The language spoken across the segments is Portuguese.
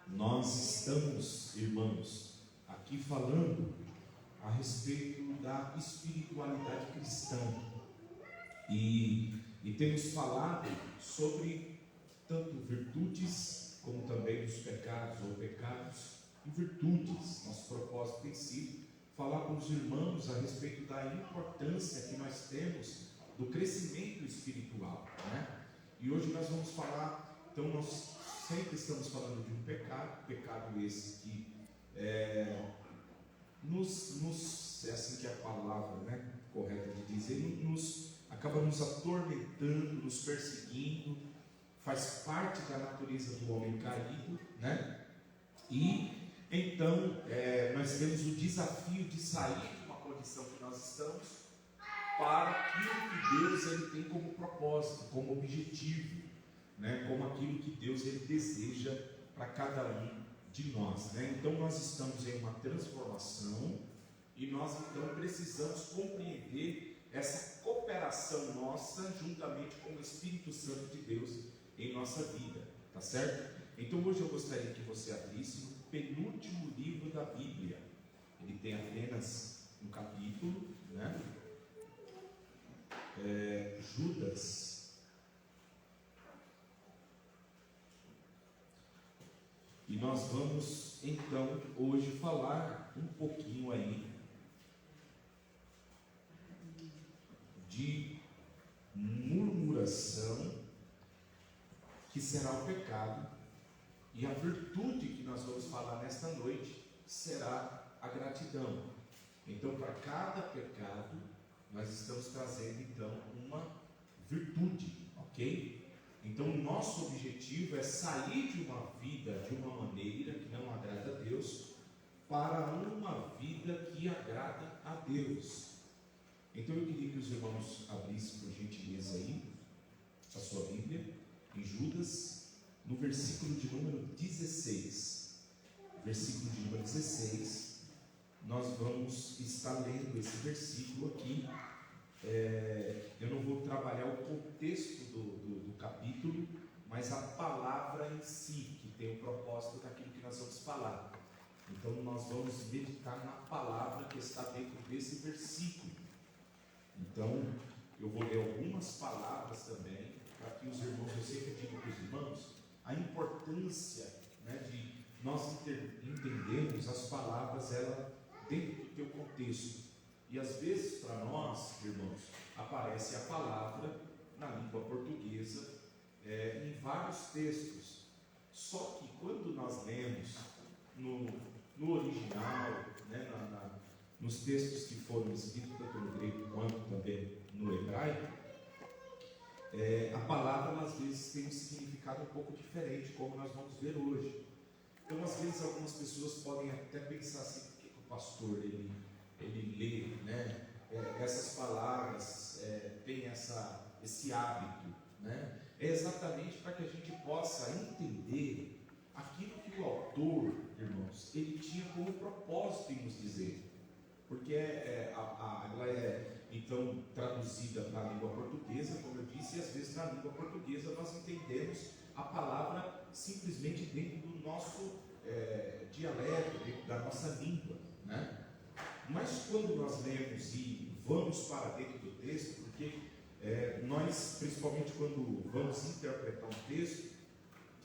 Nós estamos, irmãos, aqui falando a respeito da espiritualidade cristã e temos falado sobre tanto virtudes como também os pecados ou pecados e virtudes. Nosso propósito tem sido falar com os irmãos a respeito da importância que nós temos do crescimento espiritual, né? E hoje nós vamos falar, então nós sempre estamos falando de um pecado esse que é assim que é a palavra, né, correta de dizer, acaba nos atormentando, nos perseguindo, faz parte da natureza do homem caído, né? E então nós temos o desafio de sair de uma condição que nós estamos para aquilo que Deus ele tem como propósito, como objetivo, né? Como aquilo que Deus ele deseja para cada um de nós, né? Então nós estamos em uma transformação e nós então precisamos compreender essa cooperação nossa juntamente com o Espírito Santo de Deus em nossa vida, tá certo? Então hoje eu gostaria que você abrisse no penúltimo livro da Bíblia. Ele tem apenas um capítulo, né? Judas. E nós vamos então hoje falar um pouquinho aí de murmuração, que será o pecado, e a virtude que nós vamos falar nesta noite será a gratidão. Então, para cada pecado nós estamos trazendo então uma virtude, ok? Então o nosso objetivo é sair de uma vida de uma maneira que não agrada a Deus para uma vida que agrada a Deus. Então eu queria que os irmãos abrissem por gentileza aí a sua Bíblia em Judas, no versículo de número 16. Versículo de número 16. Nós vamos estar lendo esse versículo aqui. Eu não vou trabalhar o contexto do capítulo, mas a palavra em si, que tem o propósito daquilo que nós vamos falar. Então nós vamos meditar na palavra que está dentro desse versículo. Então eu vou ler algumas palavras também, para que os irmãos, eu sempre digo para os irmãos a importância, né, de nós entendermos as palavras dentro do teu contexto. E às vezes para nós, irmãos, aparece a palavra na língua portuguesa em vários textos. Só que quando nós lemos no original, né, nos textos que foram escritos tanto no grego quanto também no hebraico, a palavra às vezes tem um significado um pouco diferente, como nós vamos ver hoje. Então às vezes algumas pessoas podem até pensar assim: por que o pastor ele lê, né, essas palavras, tem esse hábito, né? É exatamente para que a gente possa entender aquilo que o autor, irmãos, ele tinha como propósito em nos dizer. Porque ela é então traduzida para a língua portuguesa, como eu disse, e às vezes na língua portuguesa nós entendemos a palavra simplesmente dentro do nosso dialeto, dentro da nossa língua, né? Mas quando nós lemos e vamos para dentro do texto, porque nós, principalmente quando vamos interpretar um texto,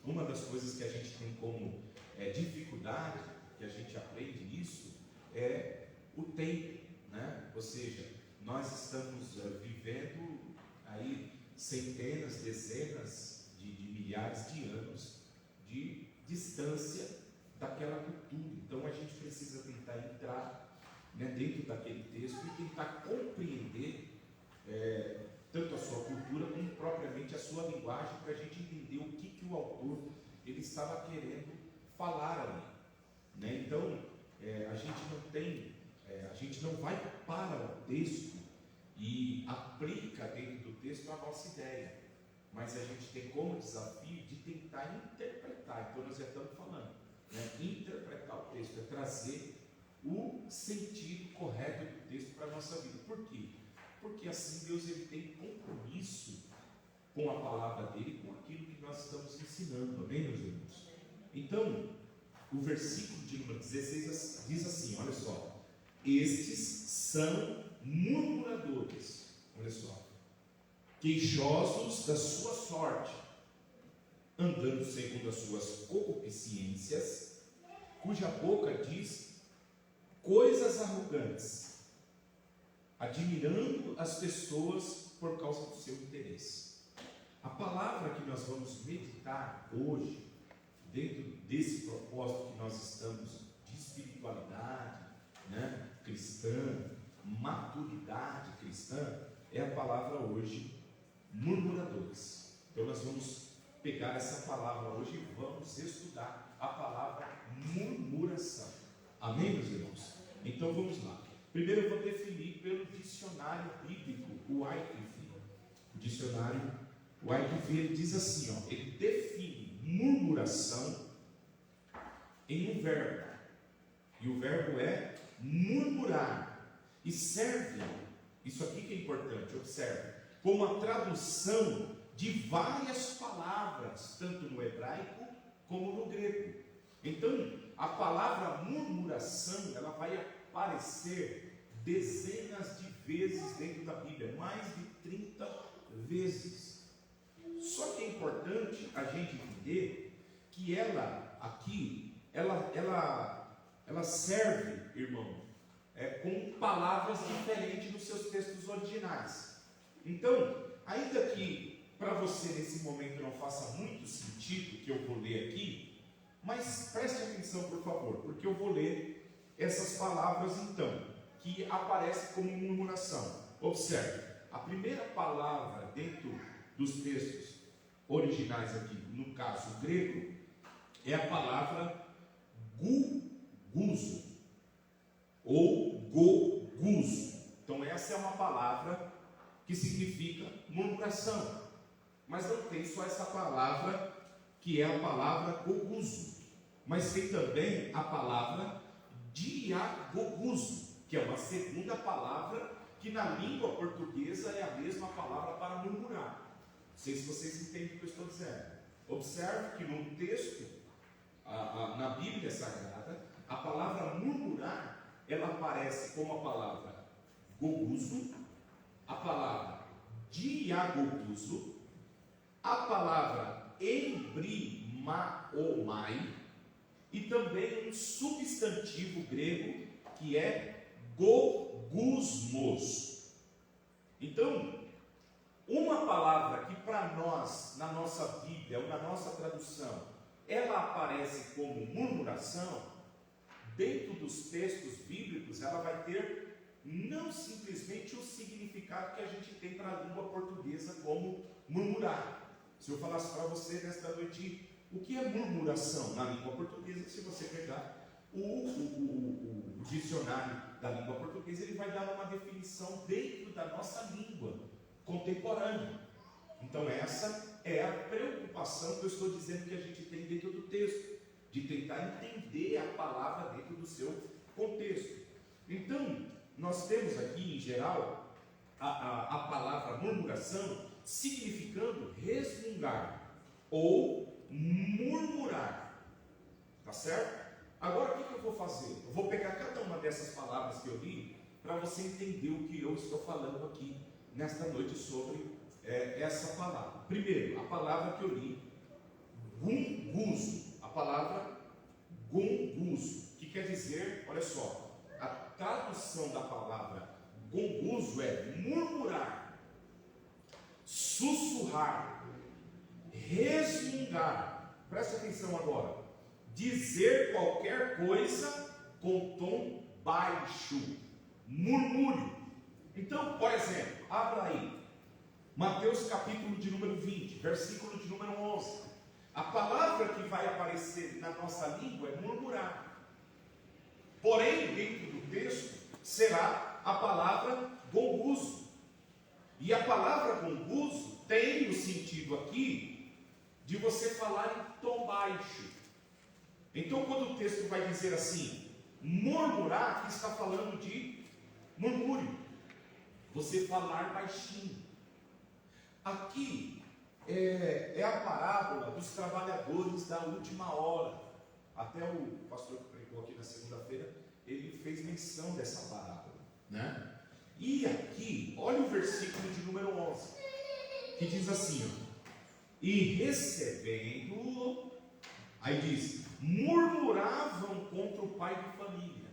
uma das coisas que a gente tem como dificuldade, que a gente aprende isso, é o tempo, né? Ou seja, nós estamos vivendo aí centenas, dezenas de milhares de anos de distância daquela cultura. Então a gente precisa tentar entrar, né, dentro daquele texto e tentar compreender tanto a sua cultura como propriamente a sua linguagem, para a gente entender o que o autor ele estava querendo falar ali, né? Então a gente não vai para o texto e aplica dentro do texto a nossa ideia, mas a gente tem como desafio de tentar interpretar. Então nós já estamos falando, né, interpretar o texto, é trazer o sentido correto do texto para a nossa vida. Por quê? Porque assim Deus ele tem compromisso com a palavra dele, com aquilo que nós estamos ensinando, amém, meus irmãos? Então, o versículo de número 16 diz assim, olha só: estes são murmuradores, olha só, queixosos da sua sorte, andando segundo as suas concupiscências, cuja boca diz coisas arrogantes, admirando as pessoas por causa do seu interesse. A palavra que nós vamos meditar hoje, dentro desse propósito que nós estamos de espiritualidade, né, cristã, maturidade cristã, é a palavra hoje, murmuradores. Então nós vamos pegar essa palavra hoje e vamos estudar a palavra murmuração. Amém, meus irmãos? Então vamos lá. Primeiro eu vou definir pelo dicionário bíblico, o Wycliffe. O dicionário Wycliffe, ele diz assim, ó, ele define murmuração em um verbo. E o verbo é murmurar. E serve, isso aqui que é importante, observe, como a tradução de várias palavras, tanto no hebraico como no grego. Então, a palavra murmuração, ela vai aparecer dezenas de vezes dentro da Bíblia, mais de 30 vezes. Só que é importante a gente entender que ela aqui, ela serve, irmão, com palavras diferentes nos seus textos originais. Então, ainda que para você nesse momento não faça muito sentido o que eu vou ler aqui, mas preste atenção, por favor, porque eu vou ler essas palavras então, que aparecem como murmuração. Observe, a primeira palavra dentro dos textos originais aqui, no caso grego, é a palavra guguzo, ou goguzo. Então essa é uma palavra que significa murmuração. Mas não tem só essa palavra, que é a palavra goguzo, mas tem também a palavra diagoguzo, que é uma segunda palavra que na língua portuguesa é a mesma palavra para murmurar. Não sei se vocês entendem o que eu estou dizendo. Observe que no texto, na Bíblia Sagrada, a palavra murmurar, ela aparece como a palavra goguzo, a palavra diagoguzo, a palavra embrimaomai e também um substantivo grego que é gogusmos. Então, uma palavra que para nós, na nossa Bíblia ou na nossa tradução, ela aparece como murmuração, dentro dos textos bíblicos, ela vai ter não simplesmente o significado que a gente tem para a língua portuguesa como murmurar. Se eu falasse para você nesta noite o que é murmuração na língua portuguesa, se você pegar o dicionário da língua portuguesa, ele vai dar uma definição dentro da nossa língua contemporânea. Então essa é a preocupação que eu estou dizendo que a gente tem dentro do texto, de tentar entender a palavra dentro do seu contexto. Então, nós temos aqui, em geral, a palavra murmuração significando resmungar ou murmurar. Tá certo? Agora, o que eu vou fazer? Eu vou pegar cada uma dessas palavras que eu li para você entender o que eu estou falando aqui nesta noite sobre essa palavra. Primeiro, a palavra que eu li, gunguzo. A palavra gunguzo, que quer dizer, olha só, a tradução da palavra gunguzo é murmurar, sussurrar, resmungar. Preste atenção agora. Dizer qualquer coisa com tom baixo, murmúrio. Então, por exemplo, abra aí Mateus capítulo de número 20, versículo de número 11. A palavra que vai aparecer na nossa língua é murmurar. Porém, dentro do texto, será a palavra gonguzo. E a palavra gonguzo tem o sentido aqui de você falar em tom baixo. Então, quando o texto vai dizer assim, murmurar, aqui está falando de murmúrio. Você falar baixinho. Aqui é a parábola dos trabalhadores da última hora. Até o o pastor que pregou aqui na segunda-feira, ele fez menção dessa parábola, né? E aqui, olha o versículo de número 11, que diz assim, ó, e recebendo, aí diz, murmuravam contra o pai de família.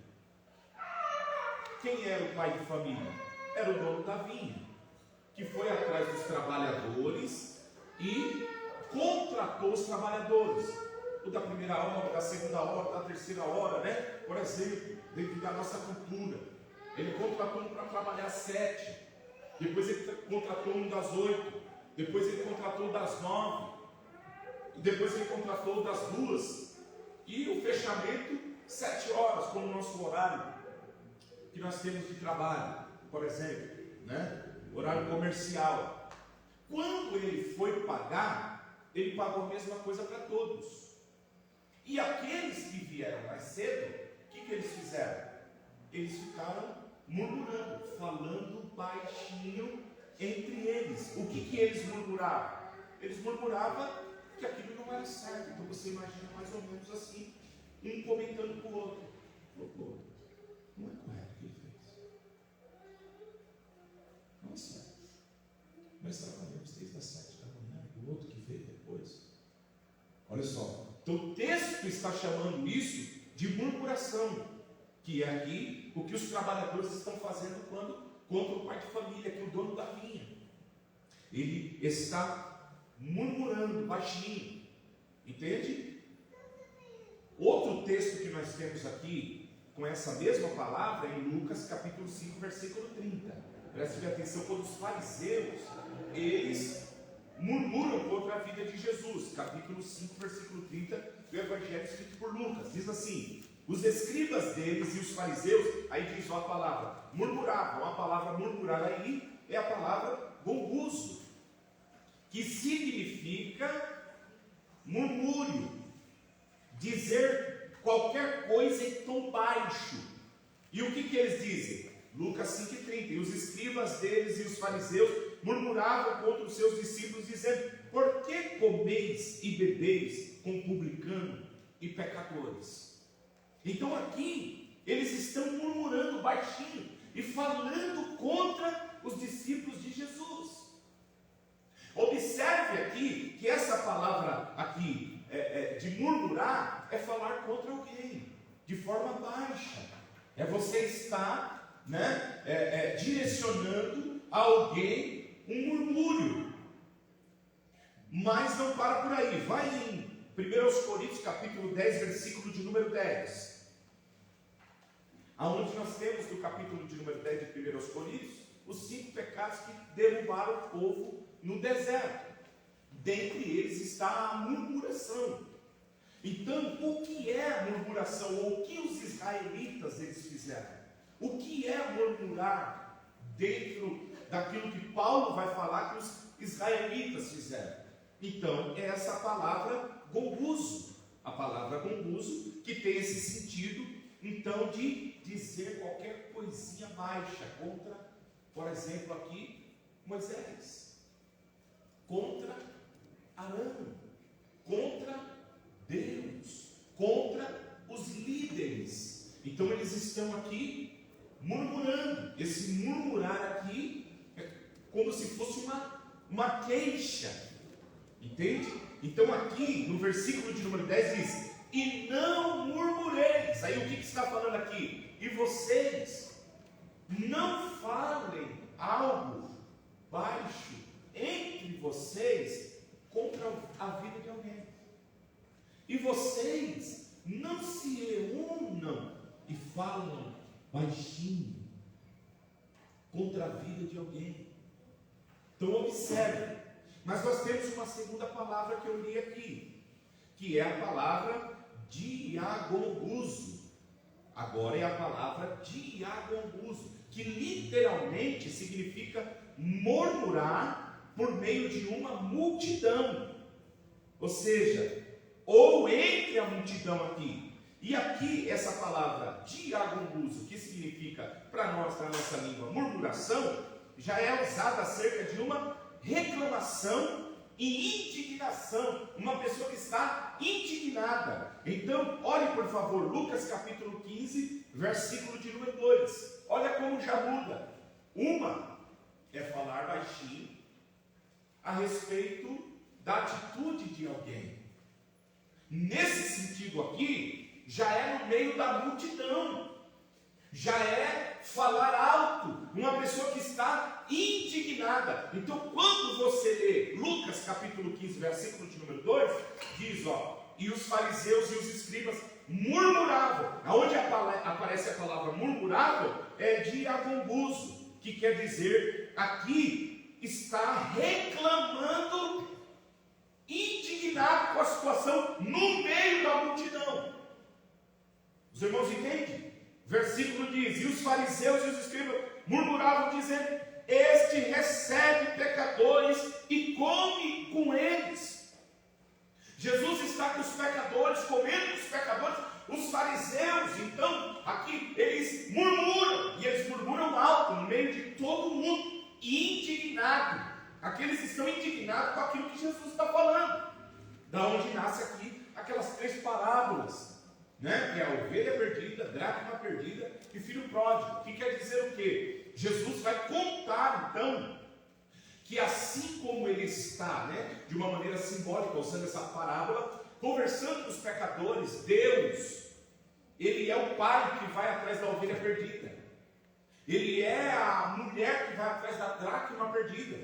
Quem era o pai de família? Era o dono da vinha, que foi atrás dos trabalhadores e contratou os trabalhadores, o da primeira hora, da segunda hora, da terceira hora, né? Por exemplo, dentro da nossa cultura, ele contratou um para trabalhar às 7, depois ele contratou um das 8, depois ele contratou um das 9, depois ele contratou um das 2, e o fechamento 7 horas, como o nosso horário que nós temos de trabalho, por exemplo, né? Horário comercial. Quando ele foi pagar, ele pagou a mesma coisa para todos. E aqueles que vieram mais cedo, o que eles fizeram? Eles ficaram murmurando, falando baixinho entre eles. O que eles murmuravam? Eles murmuravam que aquilo não era certo. Então você imagina mais ou menos assim, um comentando com o outro. Pô, não é correto o que ele fez. Não é certo. Nós trabalhamos desde as 7 da manhã, o outro que veio depois. Olha só. Então o texto está chamando isso de murmuração, que é aqui o que os trabalhadores estão fazendo contra o pai de família, que é o dono da vinha. Ele está murmurando baixinho, entende? Outro texto que nós temos aqui, com essa mesma palavra, é em Lucas capítulo 5, versículo 30. Preste atenção, quando os fariseus, eles murmuram contra a vida de Jesus, capítulo 5, versículo 30, do Evangelho escrito por Lucas, diz assim, os escribas deles e os fariseus, aí diz a palavra, murmuravam, a palavra murmurar aí é a palavra gonguso, que significa murmúrio, dizer qualquer coisa em tom baixo. E o que eles dizem? Lucas 5,30, e os escribas deles e os fariseus murmuravam contra os seus discípulos, dizendo, por que comeis e bebeis com publicano e pecadores? Então aqui, eles estão murmurando baixinho e falando contra os discípulos de Jesus. Observe aqui, que essa palavra aqui, de murmurar, é falar contra alguém, de forma baixa. É você estar, né, direcionando a alguém um murmúrio. Mas não para por aí, vai em 1 Coríntios capítulo 10, versículo de número 10. Aonde nós temos no capítulo de número 10 de 1 Coríntios, os 5 pecados que derrubaram o povo no deserto. Dentre eles está a murmuração. Então, o que é a murmuração? Ou o que os israelitas eles fizeram? O que é murmurar dentro daquilo que Paulo vai falar que os israelitas fizeram? Então, é essa palavra gonguso. A palavra gonguso que tem esse sentido, então, de dizer qualquer coisinha baixa contra, por exemplo, aqui, Moisés, contra Arão, contra Deus, contra os líderes. Então eles estão aqui murmurando. Esse murmurar aqui é como se fosse uma queixa, entende? Então aqui no versículo de número 10 diz, e não murmureis. Aí o que está falando aqui? E vocês não falem algo baixo entre vocês contra a vida de alguém. E vocês não se reúnam e falam baixinho contra a vida de alguém. Então observe. Mas nós temos uma segunda palavra que eu li aqui, que é a palavra diagonguso. Agora é a palavra diagonguso, que literalmente significa murmurar por meio de uma multidão. Ou seja, ou entre a multidão aqui. E aqui essa palavra diagonguso, que significa para nós, na nossa língua, murmuração, já é usada acerca de uma reclamação e indignação, uma pessoa que está indignada. Então, olhe por favor, Lucas capítulo 15, versículo de número 2. Olha como já muda. Uma é falar baixinho a respeito da atitude de alguém. Nesse sentido aqui, já é no meio da multidão, já é falar alto, uma pessoa que está indignada. Então, quando você lê Lucas capítulo 15, versículo de número 2, diz, e os fariseus e os escribas murmuravam. Aonde aparece a palavra murmuravam, é diagonguso, que quer dizer, aqui está reclamando, indignado com a situação no meio da multidão. Os irmãos entendem? Versículo diz, e os fariseus e os escribas murmuravam, dizendo, este recebe pecadores e come com eles. Jesus está com os pecadores, comendo com os pecadores. Os fariseus, então, aqui, eles murmuram, e eles murmuram alto, no meio de todo mundo, indignado. Aqueles estão indignados com aquilo que Jesus está falando. Da onde nasce aqui aquelas 3 parábolas, né? Que é a ovelha perdida, dracma perdida e filho pródigo. Que quer dizer o quê? Jesus vai contar, então, que assim como ele está, né, de uma maneira simbólica, usando essa parábola, conversando com os pecadores, Deus, ele é o pai que vai atrás da ovelha perdida. Ele é a mulher que vai atrás da dracma perdida.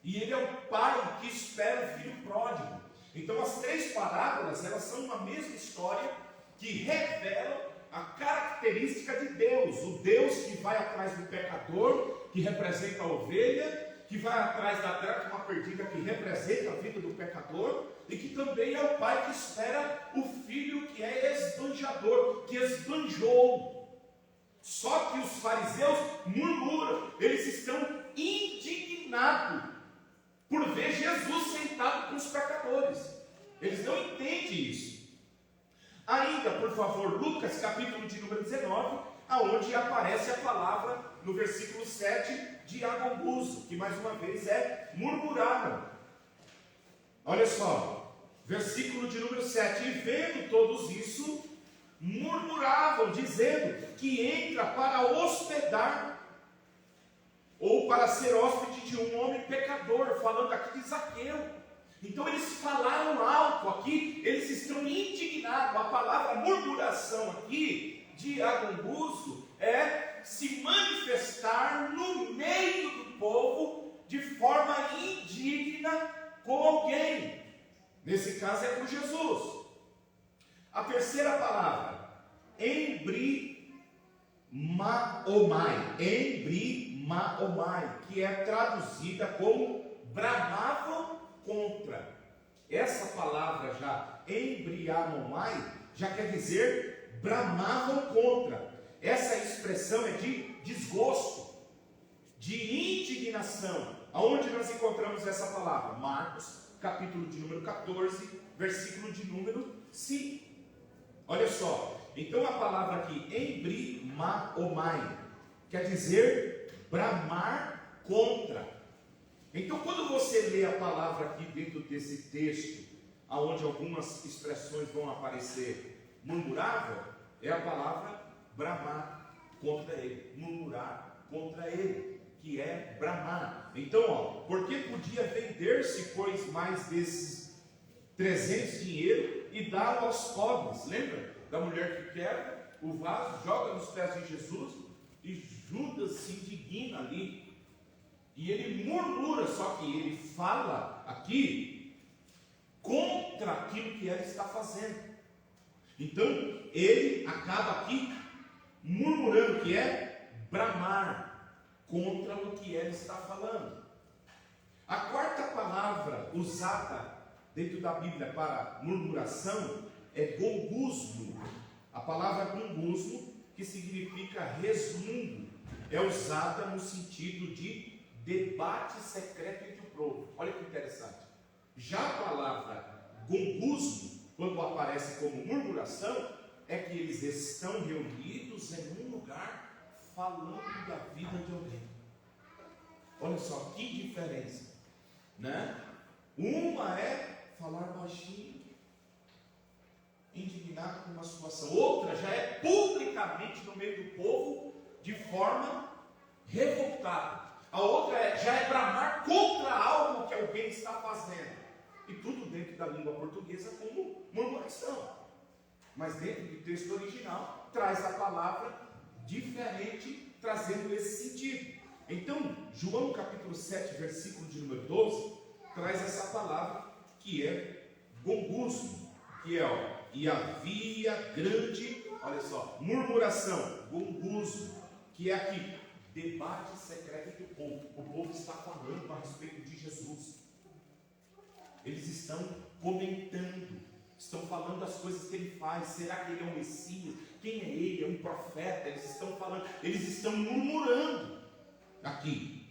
E ele é o pai que espera o filho pródigo. Então as 3 parábolas, elas são uma mesma história que revelam a característica de Deus. O Deus que vai atrás do pecador, que representa a ovelha, que vai atrás da dracma perdida, que representa a vida do pecador, e que também é o pai que espera o filho que é esbanjador, que esbanjou. Só que os fariseus murmuram, eles estão indignados por ver Jesus sentado com os pecadores. Eles não entendem isso. Ainda, por favor, Lucas capítulo de número 19, aonde aparece a palavra no versículo 7, diagonguso, que mais uma vez é murmuraram. Olha só, versículo de número 7, e vendo todos isso, murmuravam, dizendo que entra para hospedar, ou para ser hóspede de um homem pecador, falando aqui de Zaqueu. Então eles falaram alto aqui, eles estão indignados. A palavra murmuração aqui, diagonguso, é se manifestar no meio do povo de forma indigna com alguém. Nesse caso é com Jesus. A terceira palavra, embrimaomai, que é traduzida como bramavam contra. Essa palavra já, embriamomai, já quer dizer bramavam contra. Essa expressão é de desgosto, de indignação. Aonde nós encontramos essa palavra? Marcos, capítulo de número 14, versículo de número 5. Olha só, então a palavra aqui, embrimaomai, quer dizer bramar contra. Então, quando você lê a palavra aqui dentro desse texto, aonde algumas expressões vão aparecer, murmuravam, é a palavra bramar contra ele, murmurar contra ele, que é bramar. Então, porque podia vender-se, pois, mais desses 300 dinheiro e dar aos pobres. Lembra da mulher que quebra o vaso, joga nos pés de Jesus, e Judas se indigna ali. E ele murmura, só que ele fala aqui contra aquilo que ele está fazendo. Então, ele acaba aqui murmurando, que é bramar contra o que ele está falando. A quarta palavra usada dentro da Bíblia para murmuração é gongusmo. A palavra gongusmo, que significa resmungo, é usada no sentido de debate secreto entre o povo. Olha que interessante. Já a palavra gongusmo, quando aparece como murmuração, é que eles estão reunidos em um lugar falando da vida de alguém. Olha só que diferença, né? Uma é falar baixinho, indignado com uma situação. Outra já é publicamente no meio do povo, de forma revoltada. A outra já é bramar contra algo que alguém está fazendo. E tudo dentro da língua portuguesa como murmuração. Mas dentro do texto original, traz a palavra diferente, trazendo esse sentido. Então, João capítulo 7, versículo de número 12, traz essa palavra que é gonguzo, que é, e havia grande, olha só, murmuração, gonguzo, que é aqui, debate secreto do povo. O povo está falando a respeito de Jesus. Eles estão comentando, estão falando das coisas que ele faz. Será que ele é um Messias? Quem é ele? É um profeta? Eles estão falando, eles estão murmurando aqui.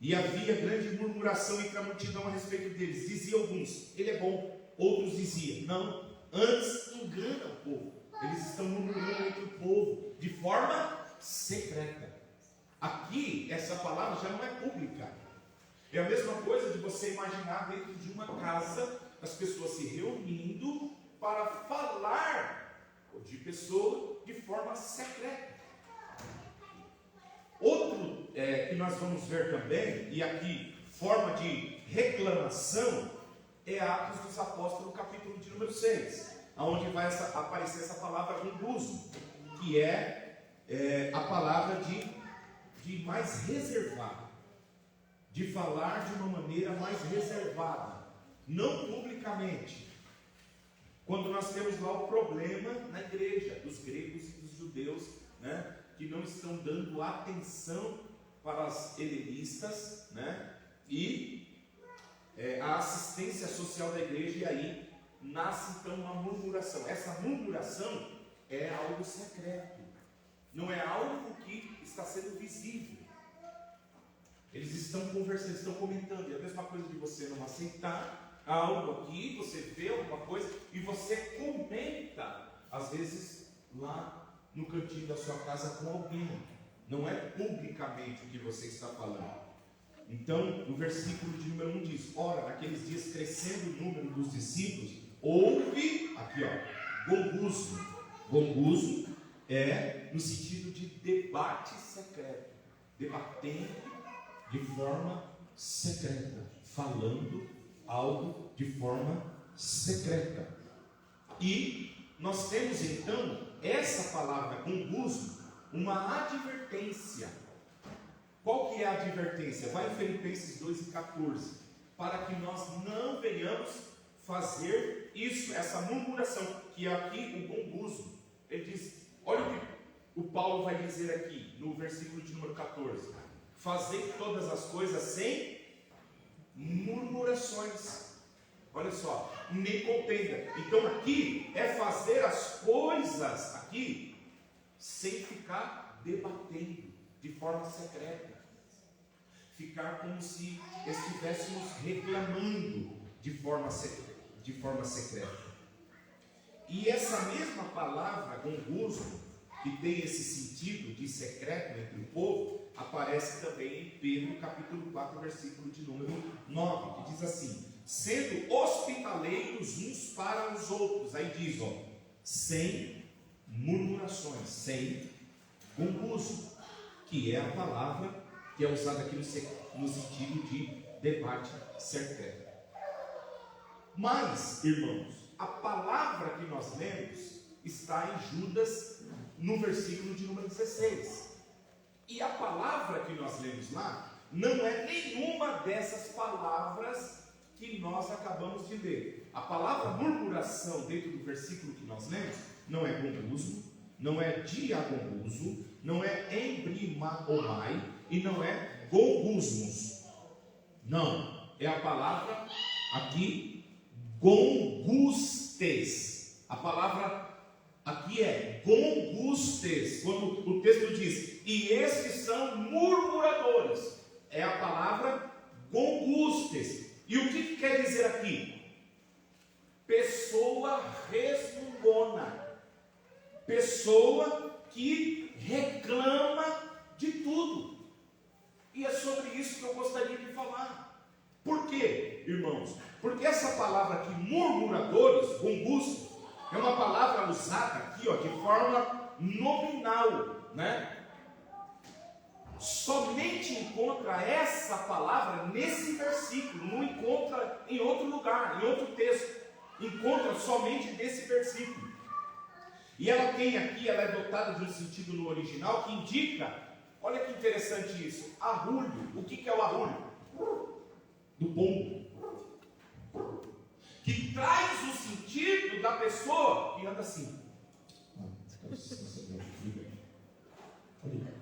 E havia grande murmuração entre a multidão a respeito deles. Diziam alguns, ele é bom. Outros diziam, não, antes engana o povo. Eles estão murmurando entre o povo de forma secreta. Aqui, essa palavra já não é pública. É a mesma coisa de você imaginar dentro de uma casa, as pessoas se reunindo para falar de pessoa de forma secreta. Outro que nós vamos ver também, e aqui, forma de reclamação, é Atos dos Apóstolos, capítulo de número 6, onde vai aparecer essa palavra gonguzo, que é a palavra de mais reservado, de falar de uma maneira mais reservada, não publicamente. Quando nós temos lá o problema na igreja, dos gregos e dos judeus, né, que não estão dando atenção para as helenistas, né, e a assistência social da igreja, e aí nasce então uma murmuração. Essa murmuração é algo secreto, não é algo que está sendo visível. Eles estão conversando, estão comentando. É a mesma coisa de você não aceitar algo aqui, você vê alguma coisa e você comenta, às vezes lá no cantinho da sua casa com alguém. Não é publicamente o que você está falando. Então, no versículo de número 1 diz: ora, naqueles dias, crescendo o número dos discípulos, houve, aqui ó, gonguzo. Gonguzo é no sentido de debate secreto, debatendo de forma secreta, falando algo de forma secreta. E nós temos então essa palavra gonguzo, uma advertência. Qual que é a advertência? Vai em Filipenses 2:14, para que nós não venhamos fazer isso, essa murmuração, que é aqui o gonguzo. Ele diz, olha o que o Paulo vai dizer aqui, no versículo de número 14: fazer todas as coisas sem murmurações. Olha só, nem contenda. Então aqui é fazer as coisas aqui sem ficar debatendo de forma secreta, ficar como se estivéssemos reclamando de forma secreta. E essa mesma palavra gonguzo, que tem esse sentido de secreto entre o povo, aparece também em Pedro capítulo 4, versículo de número 9, que diz assim: sendo hospitaleiros uns para os outros. Aí diz, ó, sem murmurações, sem gonguzo, que é a palavra que é usada aqui no sentido de debate secreto. Mas, irmãos, a palavra que nós lemos está em Judas, no versículo de número 16. E a palavra que nós lemos lá não é nenhuma dessas palavras que nós acabamos de ler. A palavra murmuração dentro do versículo que nós lemos não é gonguzo, não é diagonguzo, não é embrimaomai e não é gongusmos. Não, é a palavra aqui gongustes. A palavra aqui é gongustes. Quando o texto diz, e estes são murmuradores, é a palavra gongustes. E o que quer dizer aqui? Pessoa resmungona, pessoa que reclama de tudo. E é sobre isso que eu gostaria de falar. Por quê, irmãos? Porque essa palavra aqui, murmuradores, gonguços, é uma palavra usada aqui, ó, de forma nominal, né? Somente encontra essa palavra nesse versículo, não encontra em outro lugar, em outro texto. Encontra somente nesse versículo. E ela tem aqui, ela é dotada de um sentido no original que indica, olha que interessante isso, arrulho. O que é o arrulho? Do pombo. Que traz o sentido da pessoa que anda assim. Olha,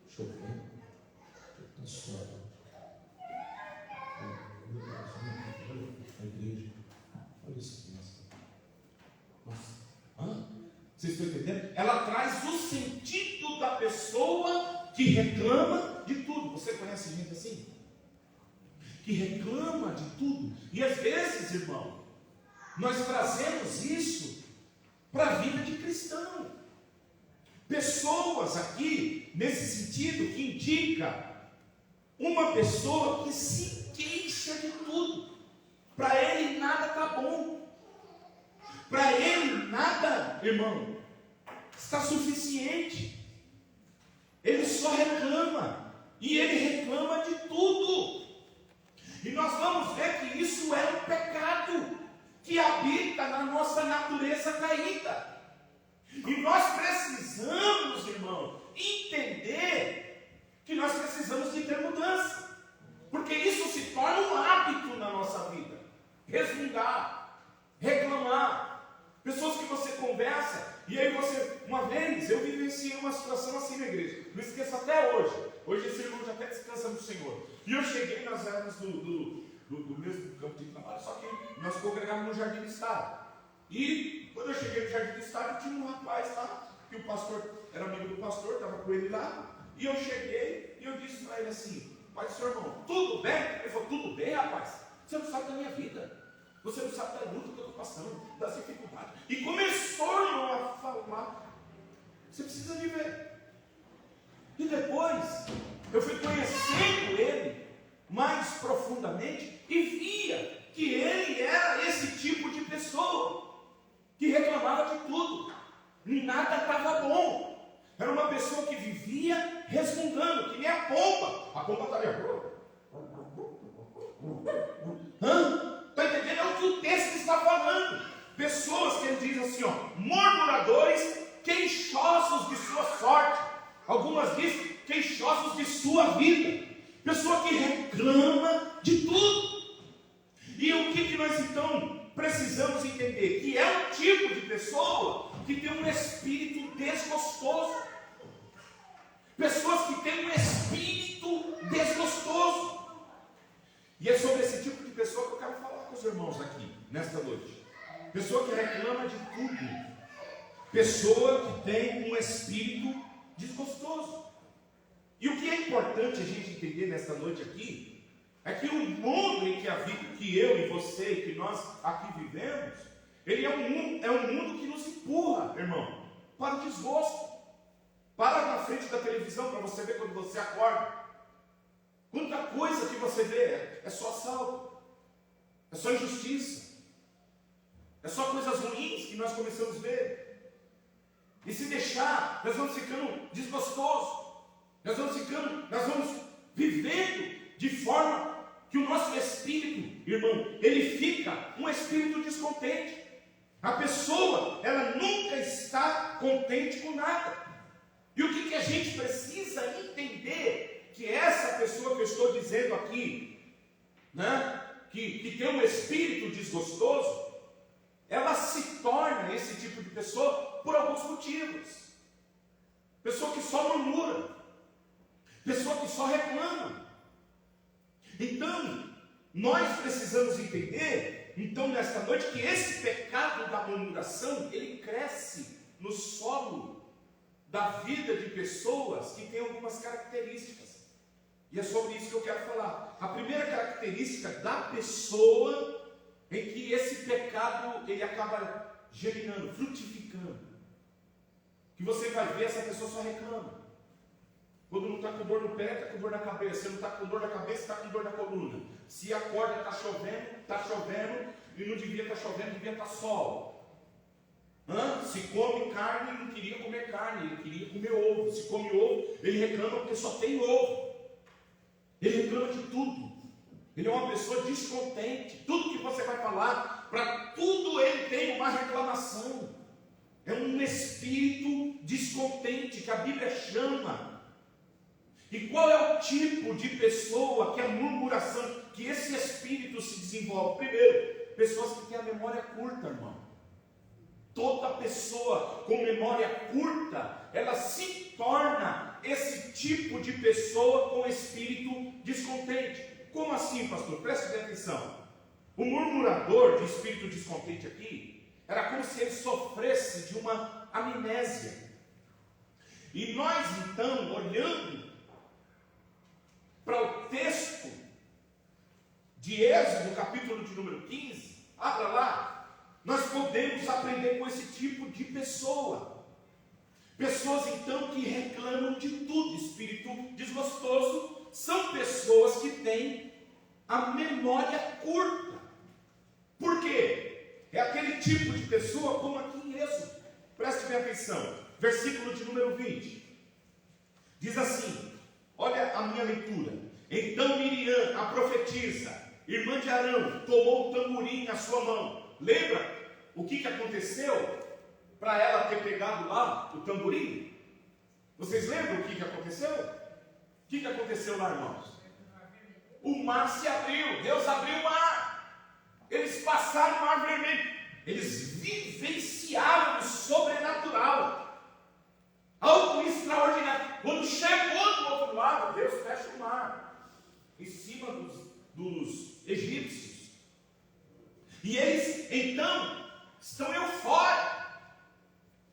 chovendo, está suave. A igreja, olha isso. Nossa, vocês estão entendendo? Ela traz o sentido da pessoa que reclama de tudo. Você conhece gente assim? Que reclama de tudo. E às vezes, irmão, nós trazemos isso para a vida de cristão. Pessoas aqui, nesse sentido, que indica uma pessoa que se queixa de tudo. Para ele nada está bom. Para ele nada, irmão, está suficiente. Ele só reclama. E ele reclama de tudo. E nós vamos ver que isso é um pecado que habita na nossa natureza caída. E nós precisamos, irmão, entender que nós precisamos de ter mudança. Porque isso se torna um hábito na nossa vida. Resmungar, reclamar. Pessoas que você conversa, e aí você, uma vez, eu vivenciei uma situação assim na igreja. Não esqueço até hoje. Hoje esse irmão já até descansa no Senhor. E eu cheguei nas áreas do mesmo campo de trabalho, só que nós congregamos no Jardim do Estado. E quando eu cheguei no Jardim do Estado, tinha um rapaz lá, que o pastor era amigo do pastor, estava com ele lá. E eu cheguei e eu disse para ele assim: pai do seu irmão, tudo bem? Ele falou: tudo bem, rapaz? Você não sabe da minha vida. Você não sabe da luta que eu estou passando, das dificuldades. E começou, irmão, a falar. Você precisa de ver. E depois, eu fui conhecendo ele mais profundamente e via que ele era esse tipo de pessoa que reclamava de tudo. Nada estava bom. Era uma pessoa que vivia resmungando, que nem a pomba. A pomba estava ali. Está entendendo? É o que o texto está falando. Pessoas que ele diz assim, ó, murmuradores, queixosos de sua sorte. Algumas dizem queixosos de sua vida. Pessoa que reclama de tudo. E o que nós então precisamos entender? Que é um tipo de pessoa que tem um espírito desgostoso. Pessoas que têm um espírito desgostoso. E é sobre esse tipo de pessoa que eu quero falar com os irmãos aqui, nesta noite. Pessoa que reclama de tudo. Pessoa que tem um espírito desgostoso. E o que é importante a gente entender nesta noite aqui, é que o mundo em que a vida, que eu e você, que nós aqui vivemos, ele é um mundo que nos empurra, irmão, para o desgosto. Para na frente da televisão para você ver quando você acorda. Quanta coisa que você vê é só assalto, é só injustiça, é só coisas ruins que nós começamos a ver. E se deixar, nós vamos ficando desgostosos, nós vamos vivendo de forma que o nosso espírito, irmão, ele fica um espírito descontente. A pessoa, ela nunca está contente com nada. E o que a gente precisa entender? Que essa pessoa que eu estou dizendo aqui, né, que tem um espírito desgostoso, ela se torna esse tipo de pessoa por alguns motivos. Pessoa que só murmura, pessoa que só reclama. Então, nós precisamos entender, então, nesta noite, que esse pecado da murmuração, ele cresce no solo da vida de pessoas que têm algumas características. E é sobre isso que eu quero falar. A primeira característica da pessoa em que esse pecado ele acaba germinando, frutificando. Que você vai ver, essa pessoa só reclama. Quando não está com dor no pé, está com dor na cabeça. Se não está com dor na cabeça, está com dor na coluna. Se acorda, está chovendo, e não devia estar chovendo, devia estar sol. Se come carne, não queria comer carne, ele queria comer ovo. Se come ovo, ele reclama porque só tem ovo. Ele reclama de tudo. Ele é uma pessoa descontente. Tudo que você vai falar, para tudo ele tem uma reclamação. É um espírito descontente que a Bíblia chama. E qual é o tipo de pessoa que a murmuração, que esse espírito se desenvolve? Primeiro, pessoas que têm a memória curta, irmão. Toda pessoa com memória curta, ela se torna esse tipo de pessoa com espírito descontente. Como assim, pastor? Preste bem atenção. O murmurador de espírito descontente aqui, era como se ele sofresse de uma amnésia. E nós então, olhando para o texto de Êxodo, capítulo de número 15, abra lá, nós podemos aprender com esse tipo de pessoa. Pessoas então que reclamam de tudo, espírito desgostoso, são pessoas que têm a memória curta. Por quê? É aquele tipo de pessoa como aqui em Êxodo. Preste bem atenção, versículo de número 20. Diz assim, olha a minha leitura. Então Miriam, a profetisa, irmã de Arão, tomou o tamborim na sua mão. Lembra o que aconteceu para ela ter pegado lá o tamborim? Vocês lembram o que aconteceu? O que aconteceu lá, irmãos? O mar se abriu, Deus abriu o mar. Eles passaram o mar vermelho. Eles vivenciaram o sobrenatural, algo extraordinário. Quando chegou do outro lado, Deus fecha o mar em cima dos egípcios. E eles então estão eufóricos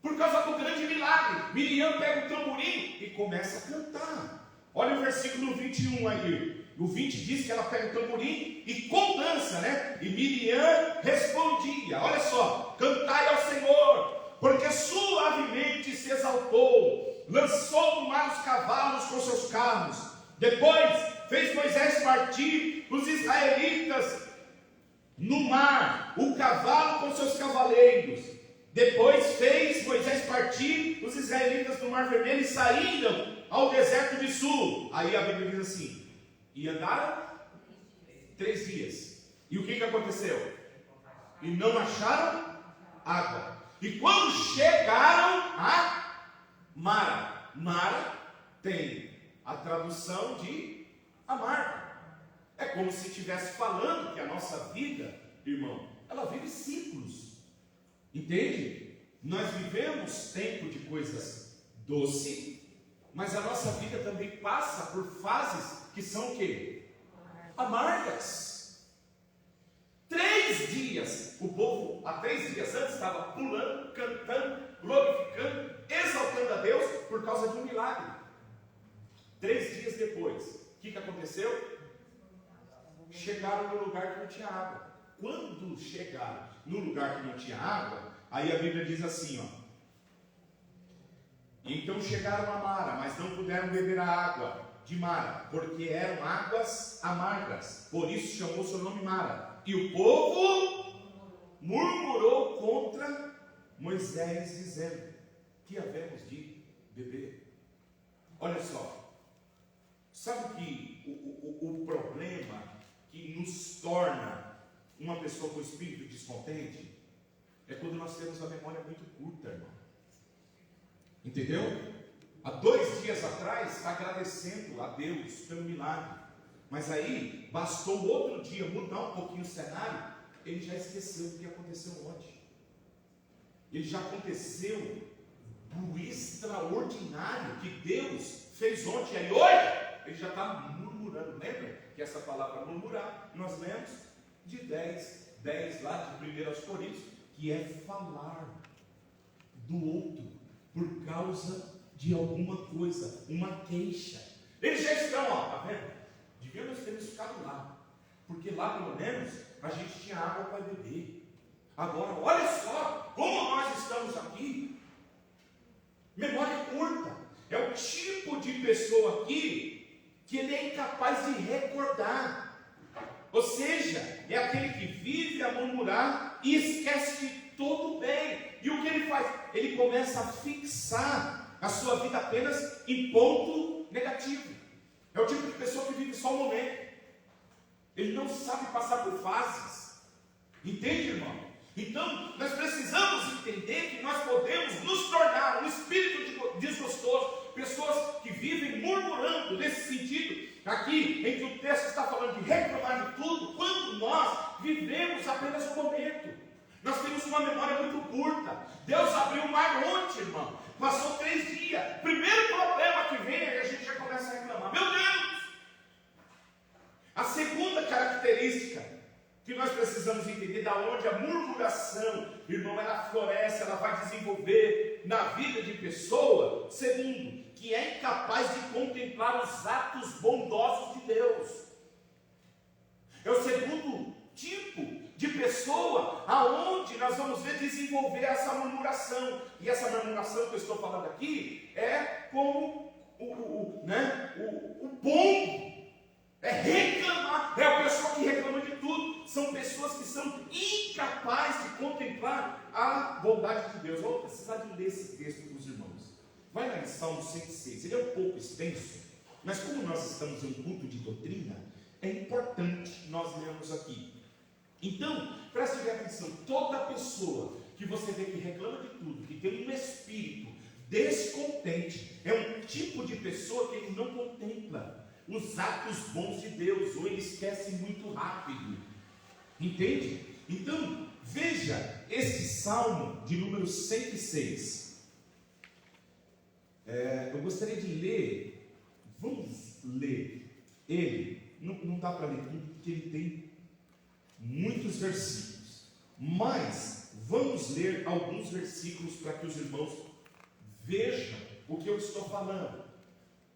por causa do grande milagre. Miriam pega o tamborim e começa a cantar. Olha o versículo 21 aí. O 20 diz que ela pega o tamborim e com dança, né? E Miriam respondia, olha só, cantai ao Senhor, porque suavemente se exaltou, lançou no mar os cavalos com seus carros. Depois fez Moisés partir os israelitas no mar, o cavalo com seus cavaleiros. Depois fez Moisés partir os israelitas no mar vermelho e saíram ao deserto de Sul. Aí a Bíblia diz assim, e andaram 3 dias. E o que aconteceu? E não acharam água. E quando chegaram a Mara, Mara tem a tradução de amarga. É como se estivesse falando que a nossa vida, irmão, ela vive ciclos. Entende? Nós vivemos tempo de coisas doces, mas a nossa vida também passa por fases que são o quê? Amargas. 3 dias, o povo há 3 dias antes estava pulando, cantando, glorificando, exaltando a Deus por causa de um milagre. 3 dias depois, o que aconteceu? Chegaram no lugar que não tinha água. Quando chegaram no lugar que não tinha água, aí a Bíblia diz assim, ó. Então chegaram a Mara, mas não puderam beber a água de Mara, porque eram águas amargas. Por isso chamou seu nome Mara. E o povo murmurou contra Moisés, dizendo, que havemos de beber? Olha só, sabe que o problema que nos torna uma pessoa com espírito descontente é quando nós temos a memória muito curta, irmão. Entendeu? Há 2 dias atrás está agradecendo a Deus pelo milagre, mas aí bastou outro dia mudar um pouquinho o cenário, ele já esqueceu o que aconteceu ontem. Ele já aconteceu do extraordinário que Deus fez ontem, aí hoje ele já está murmurando. Lembra que essa palavra murmurar, nós lemos de 10 lá de 1 Coríntios, que é falar do outro por causa de alguma coisa, uma queixa. Eles já estão, ó, tá vendo? Devíamos ter ficado lá, porque lá pelo menos a gente tinha água para beber. Agora, olha só como nós estamos aqui. Memória curta. É o tipo de pessoa aqui que ele é incapaz de recordar. Ou seja, é aquele que vive a murmurar e esquece de todo o bem. E o que ele faz? Ele começa a fixar a sua vida apenas em ponto negativo. É o tipo de pessoa que vive só o momento. Ele não sabe passar por fases. Entende, irmão? Então, nós precisamos entender que nós podemos nos tornar um espírito desgostoso, pessoas que vivem murmurando nesse sentido, aqui em que o texto está falando de reclamar de tudo, quando nós vivemos apenas o momento. Nós temos uma memória muito curta. Deus abriu o mar ontem, irmão. Passou 3 dias. Primeiro problema que vem é que a gente já começa a reclamar. Meu Deus! A segunda característica que nós precisamos entender, da onde a murmuração, irmão, ela floresce, ela vai desenvolver na vida de pessoa. Segundo, que é incapaz de contemplar os atos bondosos de Deus. É o segundo tipo de pessoa aonde nós vamos ver desenvolver essa murmuração. E essa murmuração que eu estou falando aqui é como o pombo. É reclamar, é a pessoa que reclama de tudo. São pessoas que são incapazes de contemplar a bondade de Deus. Eu vou precisar de ler esse texto para os irmãos. Vai lá em Salmo 106, ele é um pouco extenso, mas como nós estamos em um culto de doutrina, é importante nós lermos aqui. Então, preste bem atenção, toda pessoa que você vê que reclama de tudo, que tem um espírito descontente, é um tipo de pessoa que ele não contempla os atos bons de Deus, ou ele esquece muito rápido. Entende? Então, veja esse salmo de número 106. Eu gostaria de ler, vamos ler ele. Não dá para ler tudo, porque ele tem muitos versículos, mas vamos ler alguns versículos para que os irmãos vejam o que eu estou falando.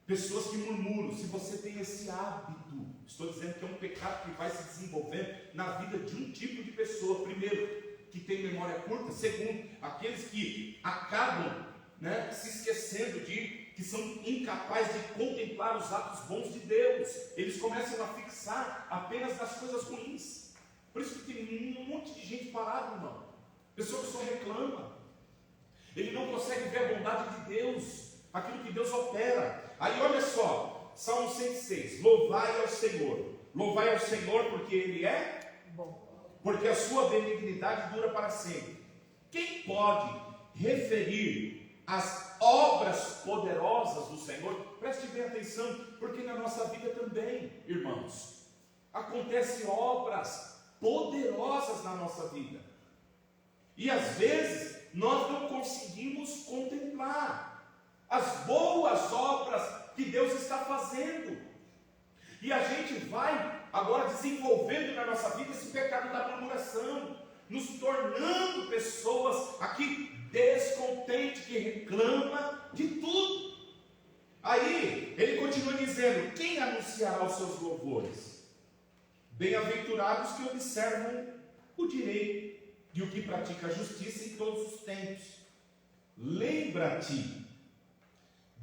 Pessoas que murmuram, se você tem esse hábito, estou dizendo que é um pecado que vai se desenvolvendo na vida de um tipo de pessoa. Primeiro, que tem memória curta. Segundo, aqueles que acabam se esquecendo que são incapazes de contemplar os atos bons de Deus. Eles começam a fixar apenas nas coisas ruins. Por isso que tem um monte de gente parada, irmão. Pessoa que só reclama. Ele não consegue ver a bondade de Deus, aquilo que Deus opera. Aí olha só, Salmo 106, louvai ao Senhor porque Ele é bom, porque a sua benignidade dura para sempre. Quem pode referir as obras poderosas do Senhor? Preste bem atenção, porque na nossa vida também, irmãos, acontecem obras poderosas na nossa vida, e às vezes nós não conseguimos contemplar as boas obras que Deus está fazendo, e a gente vai agora desenvolvendo na nossa vida esse pecado da murmuração, nos tornando pessoas aqui descontentes, que reclama de tudo. Aí ele continua dizendo: quem anunciará os seus louvores? Bem-aventurados que observam o direito e o que pratica a justiça em todos os tempos. Lembra-te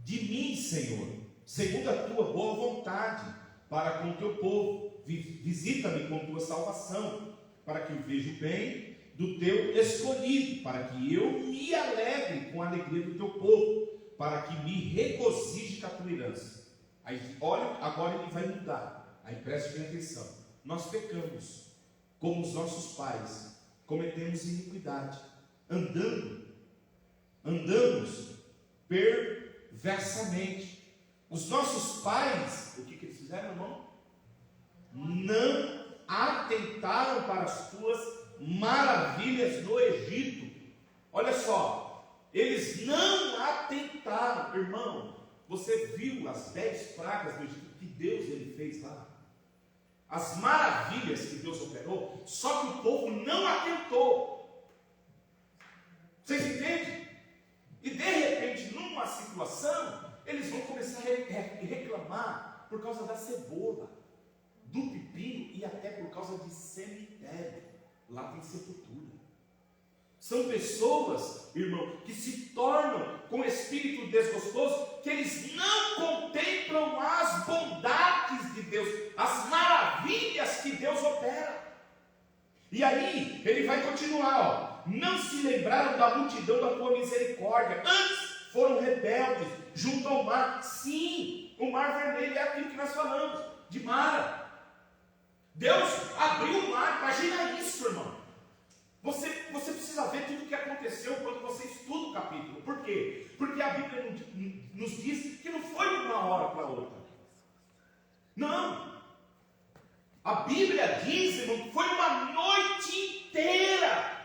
de mim, Senhor, segundo a tua boa vontade, para com o teu povo. Visita-me com tua salvação, para que eu veja o bem do teu escolhido, para que eu me alegre com a alegria do teu povo, para que me regozije com a tua herança. Aí, olha, agora ele vai mudar. Aí preste bem atenção. Nós pecamos, como os nossos pais, cometemos iniquidade, andamos perversamente. Os nossos pais, o que eles fizeram, irmão? Não atentaram para as tuas maravilhas no Egito. Olha só, eles não atentaram, irmão. Você viu as 10 pragas do Egito que Deus ele fez lá? As maravilhas que Deus operou, só que o povo não atentou. Vocês entendem? E de repente, numa situação, eles vão começar a reclamar por causa da cebola, do pepino e até por causa de cemitério. Lá tem sepultura. São pessoas, irmão, que se tornam com espírito desgostoso, que eles não contemplam as bondades de Deus, as maravilhas que Deus E aí, ele vai continuar, ó. Não se lembraram da multidão da tua misericórdia. Antes foram rebeldes junto ao mar. Sim, o mar vermelho é aquilo que nós falamos, de Mara. Deus abriu o mar, imagina isso, irmão. Você precisa ver tudo o que aconteceu quando você estuda o capítulo. Por quê? Porque a Bíblia nos diz que não foi de uma hora para outra. Não. A Bíblia diz, irmão, que foi uma noite inteira.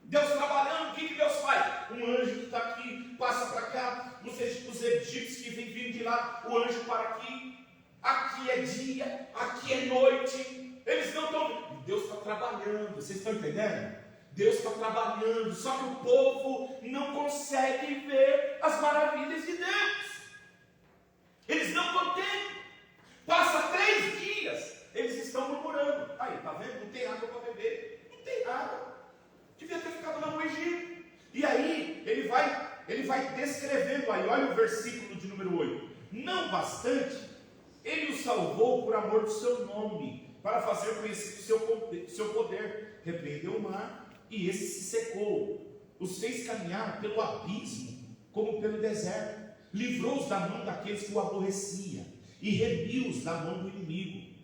Deus trabalhando, o que Deus faz? Um anjo que está aqui, passa para cá. Os egípcios que vêm vindo de lá, o anjo para aqui. Aqui é dia, aqui é noite. Eles não estão. Deus está trabalhando, vocês estão entendendo? Deus está trabalhando, só que o povo não consegue ver as maravilhas de Deus. Eles não contemplam. Passa 3 dias, eles estão murmurando. Aí, tá vendo? Não tem água para beber. Não tem água. Devia ter ficado lá no Egito. E aí, ele vai descrevendo aí, olha o versículo de número 8. Não bastante, ele o salvou por amor do seu nome, para fazer conhecido o seu poder. Repreendeu o mar, e esse se secou. Os fez caminhar pelo abismo, como pelo deserto. Livrou-os da mão daqueles que o aborrecia, e remiu-os da mão do inimigo.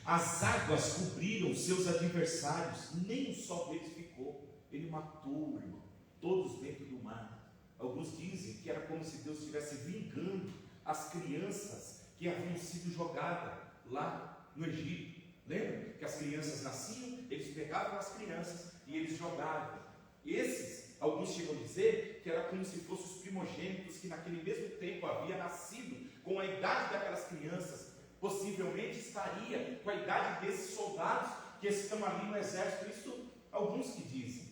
As águas cobriram seus adversários, nem um só deles ficou. Ele matou, irmão, todos dentro do mar. Alguns dizem que era como se Deus estivesse vingando as crianças que haviam sido jogadas lá no Egito. Lembra que as crianças nasciam, eles pegavam as crianças e eles jogavam. Esses, alguns chegam a dizer que era como se fossem os primogênitos que naquele mesmo tempo havia nascido com a idade daquelas crianças. Possivelmente estaria com a idade desses soldados que estão ali no exército. Isso alguns que dizem.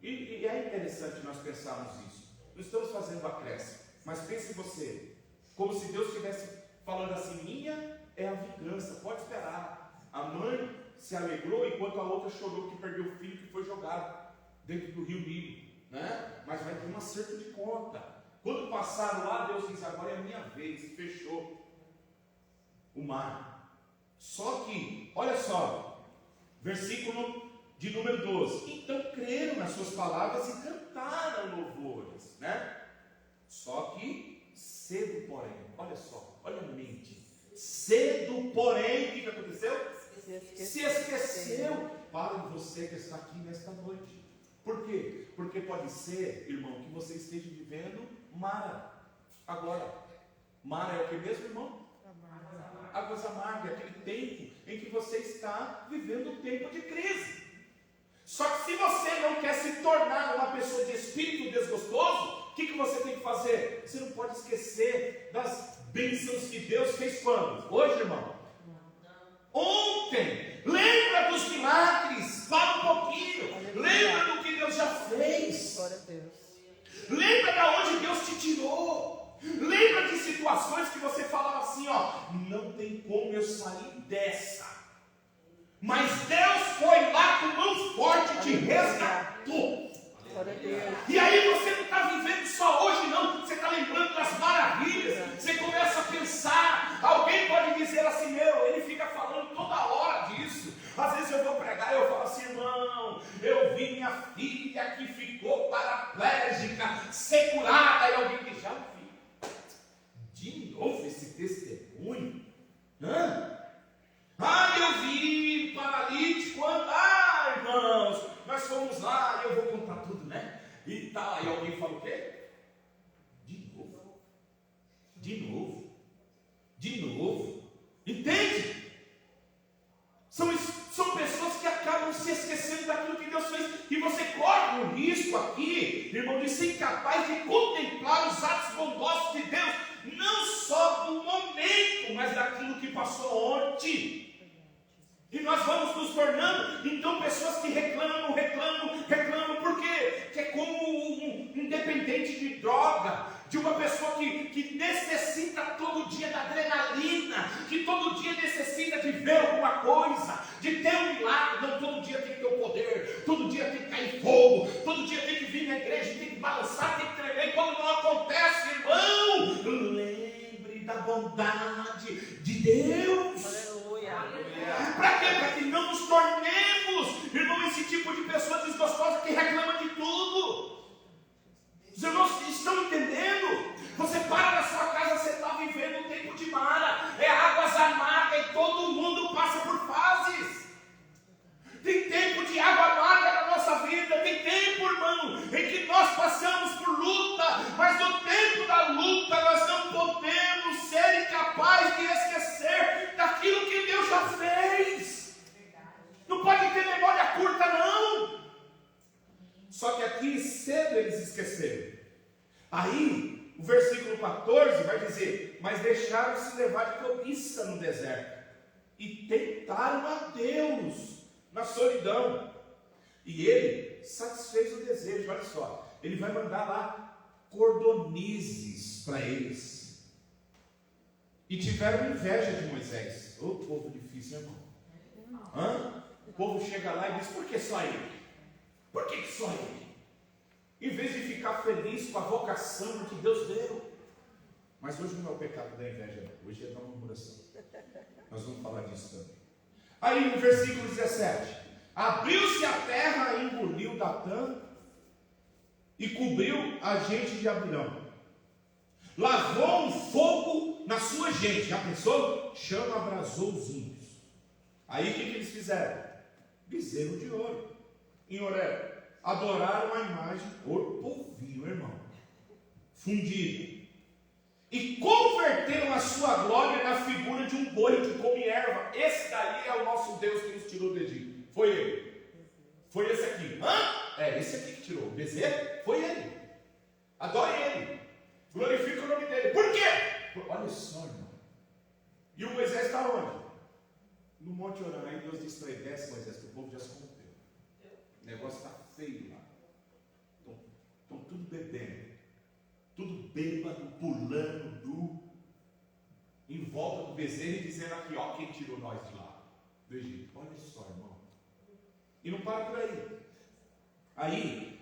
E é interessante nós pensarmos isso. Não estamos fazendo acréscimo, mas pense você, como se Deus estivesse falando assim: minha é a vingança, pode esperar. A mãe se alegrou enquanto a outra chorou que perdeu o filho que foi jogado dentro do rio Nilo, né? Mas vai ter um acerto de conta. Quando passaram lá, Deus diz: agora é a minha vez. Fechou o mar. Só que, olha só, versículo de número 12. Então creram nas suas palavras e cantaram louvores, né? Só que cedo, porém, olha só, olha a mente. Cedo, porém, o que aconteceu? Se esqueceu. Para você que está aqui nesta noite. Por quê? Porque pode ser, irmão, que você esteja vivendo Mara. Agora, Mara é o que mesmo, irmão? Águas amargas, aquele tempo em que você está vivendo um tempo de crise. Só que se você não quer se tornar uma pessoa de espírito desgostoso, o que você tem que fazer? Você não pode esquecer das bênçãos que Deus fez quando? Hoje, irmão? Ontem. Lembra dos milagres. Para um pouquinho. Lembra do que Deus já fez. Lembra de onde Deus te tirou. Lembra de situações que você falava assim, ó, não tem como eu sair dessa. Mas Deus foi lá com mão forte e te resgatou. E aí você não está vivendo só hoje não, você está lembrando das maravilhas, você começa a pensar. Alguém pode dizer assim: meu, ele fica falando toda hora disso. Às vezes eu vou pregar e eu falo assim: irmão, eu vi minha filha que ficou paraplégica, ser curada. E alguém diz: já vi. De novo esse testemunho? Eu vi paralítico andar, irmãos. Nós fomos lá, e eu vou contar tudo, né? E tal. Aí alguém fala o quê? De novo. De novo. De novo. Entende? São pessoas que acabam se esquecendo daquilo que Deus fez. E você corre o risco aqui, irmão, de ser incapaz de contemplar os atos bondosos de Deus. Não só do momento, mas daquilo que passou ontem. E nós vamos nos tornando, então, pessoas que reclamam, por quê? Que é como um dependente de droga, de uma pessoa que necessita todo dia da adrenalina, que todo dia necessita de ver alguma coisa, de ter um milagre. Não, todo dia tem que ter o poder, todo dia tem que cair fogo, todo dia tem que vir na igreja, tem que balançar, tem que tremer. E quando não acontece, irmão, lembre da bondade de Deus. Para quê? Para que não nos tornemos Aí, o versículo 14 vai dizer: mas deixaram-se levar de cobiça no deserto, e tentaram a Deus na solidão, e ele satisfez o desejo. Olha só, ele vai mandar lá cordonizes para eles, e tiveram inveja de Moisés. Ô povo difícil, irmão. O povo chega lá e diz: por que só ele? Por que só ele? Em vez de ficar feliz com a vocação que Deus deu. Mas hoje não é o pecado da inveja, não. Hoje é da murmuração. Nós vamos falar disso também. Aí no versículo 17: abriu-se a terra e engoliu Datã e cobriu a gente de Abirão. Lavou um fogo na sua gente. Já pensou? Chama abrasou os ímpios. Aí o que eles fizeram? Bezerro de ouro em Horebe. Adoraram a imagem orpovinho, irmão, fundida, e converteram a sua glória na figura de um boi que come erva. Esse daí é o nosso Deus que nos tirou do Egito. Foi ele. Foi esse aqui. É esse aqui que tirou. O bezerro foi ele. Adore ele. Glorifica o nome dele. Por quê? Olha só, irmão. E o Moisés está onde? No Monte orando. Aí Deus disse para ele: desce, Moisés, que o povo já se corrompeu. O negócio está feio lá. Estão tudo bebendo, tudo bêbado, pulando em volta do bezerro e dizendo aqui: ó, quem tirou nós de lá, do Egito. Olha só, irmão. E não para por aí. Aí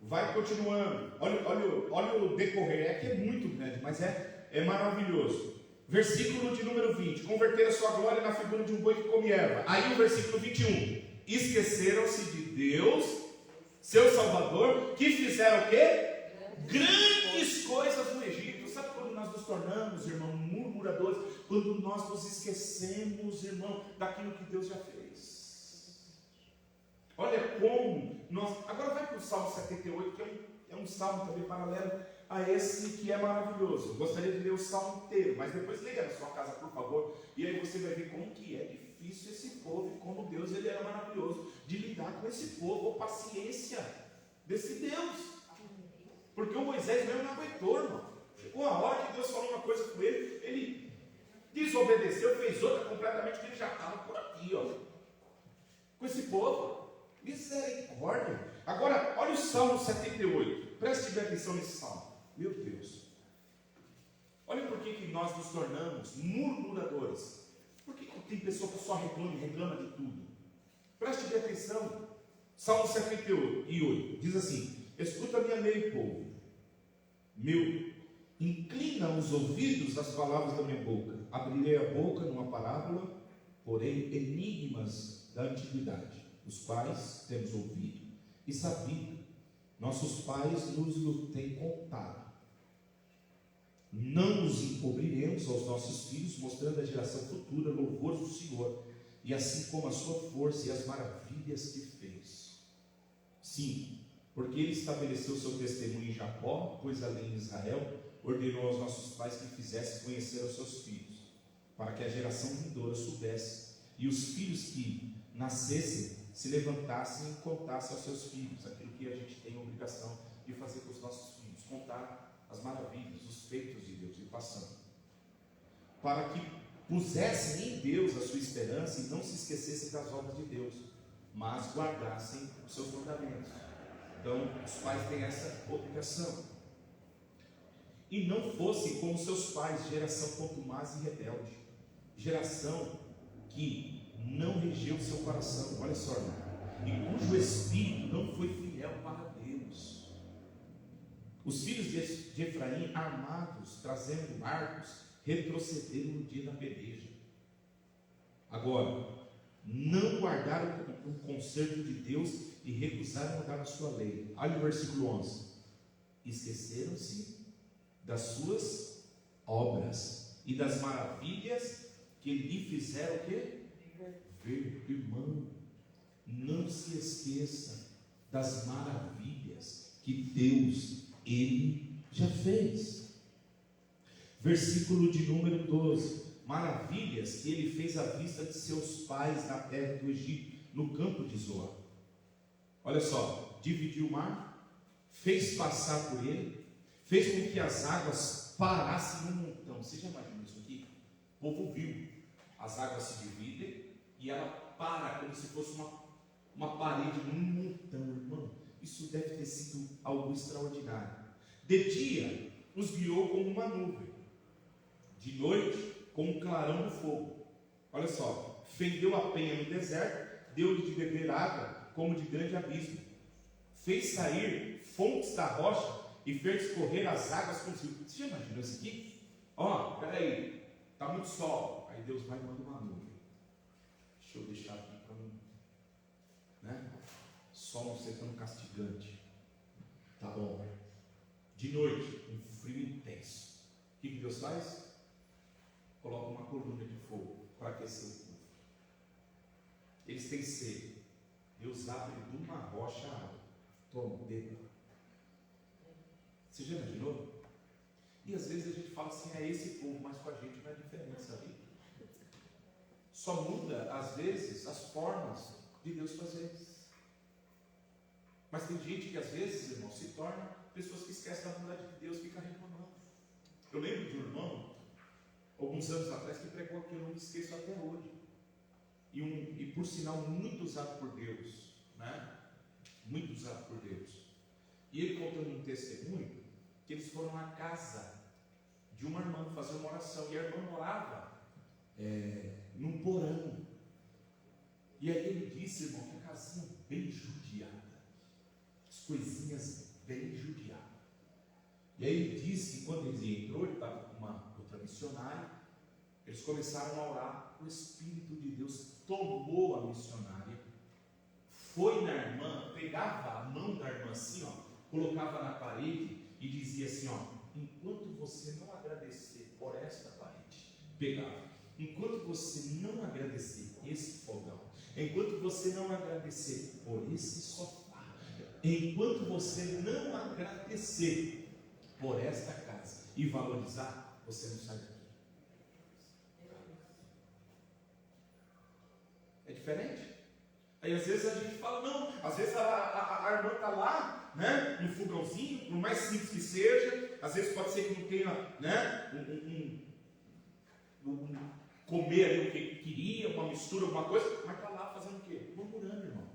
vai continuando. Olha o decorrer. É que é muito grande, mas é maravilhoso. Versículo de número 20: converter a sua glória na figura de um boi que come erva. Aí o versículo 21: esqueceram-se de Deus, seu Salvador, que fizeram o quê? Grandes coisas no Egito. Sabe quando nós nos tornamos, irmão, murmuradores? Quando nós nos esquecemos, irmão, daquilo que Deus já fez. Olha como nós... Agora vai para o Salmo 78, que é um salmo também paralelo a esse, que é maravilhoso. Eu gostaria de ler o salmo inteiro, mas depois leia na sua casa, por favor, e aí você vai ver como que é difícil esse povo, e como Deus ele era maravilhoso de lidar com esse povo, a paciência desse Deus. Porque o Moisés mesmo não aguentou, irmão. Chegou a hora que Deus falou uma coisa com ele, ele desobedeceu, fez outra completamente, que ele já estava por aqui, ó, com esse povo. Misericórdia. Agora, olha o Salmo 78. Preste bem atenção nesse salmo. Meu Deus. Olha por que nós nos tornamos murmuradores. Por que tem pessoa que só reclama de tudo? Preste bem atenção. Salmo 78 diz assim: escuta-me, meu povo meu, inclina os ouvidos às palavras da minha boca. Abrirei a boca numa parábola, porém enigmas da antiguidade, os quais temos ouvido e sabido, nossos pais nos têm contado. Não nos encobriremos aos nossos filhos, mostrando à geração futura louvores do Senhor, e assim como a sua força e as maravilhas que fez. Sim, porque ele estabeleceu seu testemunho em Jacó, pois ali em Israel ordenou aos nossos pais que fizessem conhecer aos seus filhos, para que a geração vindoura soubesse, e os filhos que nascessem se levantassem e contassem aos seus filhos aquilo que a gente tem a obrigação de fazer com os nossos filhos, contar as maravilhas, os feitos de Deus, e passando, para que pusessem em Deus a sua esperança e não se esquecessem das obras de Deus, mas guardassem os seus mandamentos. Então, os pais têm essa obrigação. E não fossem como seus pais, geração contumaz e rebelde, geração que não regeu seu coração, olha só, irmão, e cujo espírito não foi fiel para Deus. Os filhos de Efraim, armados, trazendo arcos, retrocederam no dia da peleja. Agora, não guardaram o conserto de Deus e recusaram andar na sua lei. Olha o versículo 11: esqueceram-se das suas obras e das maravilhas que lhe fizeram o quê? Ver. Irmão, não se esqueça das maravilhas que Deus, Ele já fez. Versículo de número 12: maravilhas que Ele fez à vista de seus pais na terra do Egito, no campo de Zoar. Olha só, dividiu o mar, fez passar por ele, fez com que as águas parassem num montão. Você já imaginou isso aqui? O povo viu, as águas se dividem e ela para como se fosse uma parede num montão, irmão. Isso deve ter sido algo extraordinário. De dia, os guiou como uma nuvem, de noite, como um clarão do fogo. Olha só, fendeu a penha no deserto, deu-lhe de beber água como de grande abismo, fez sair fontes da rocha e fez escorrer as águas como se... Você já imaginou isso aqui? Ó, peraí, está muito sol, aí Deus vai e manda uma nuvem. Deixa eu deixar aqui para não, né? Sol não ser tão castigante. Tá bom. De noite, um frio intenso. O que Deus faz? Coloca uma coluna de fogo para aquecer o povo. Eles têm sede. Deus abre de uma rocha a água. Toma, beba. Você já imaginou? E às vezes a gente fala assim, é esse povo, mas com a gente não é diferente, sabe? Só muda, às vezes, as formas de Deus fazer. Mas tem gente que às vezes, irmão, se torna pessoas que esquecem da bondade de Deus, fica reclamando. Eu lembro de um irmão, alguns anos atrás, que pregou aquilo, eu não me esqueço até hoje. E por sinal, muito usado por Deus, né? Muito usado por Deus. E ele contando um testemunho, que eles foram à casa de uma irmã fazer uma oração, e a irmã morava num porão. E aí ele disse, irmão, que a casinha bem judiada, as coisinhas bem judiadas. E aí ele disse que quando ele entrou, ele estava com uma outra missionária, eles começaram a orar, o Espírito de Deus tomou a missionária, foi na irmã, pegava a mão da irmã assim, ó, colocava na parede e dizia assim, ó, enquanto você não agradecer por esta parede, pegava, enquanto você não agradecer esse fogão, enquanto você não agradecer por esse sofá, enquanto você não agradecer por esta casa e valorizar, você não sai daqui. É diferente? Aí às vezes a gente fala, não, às vezes a irmã está lá, né, no fogãozinho, por mais simples que seja, às vezes pode ser que não tenha, né, comer ali o que queria, uma mistura, alguma coisa, mas está lá fazendo o quê? Murmurando, irmão,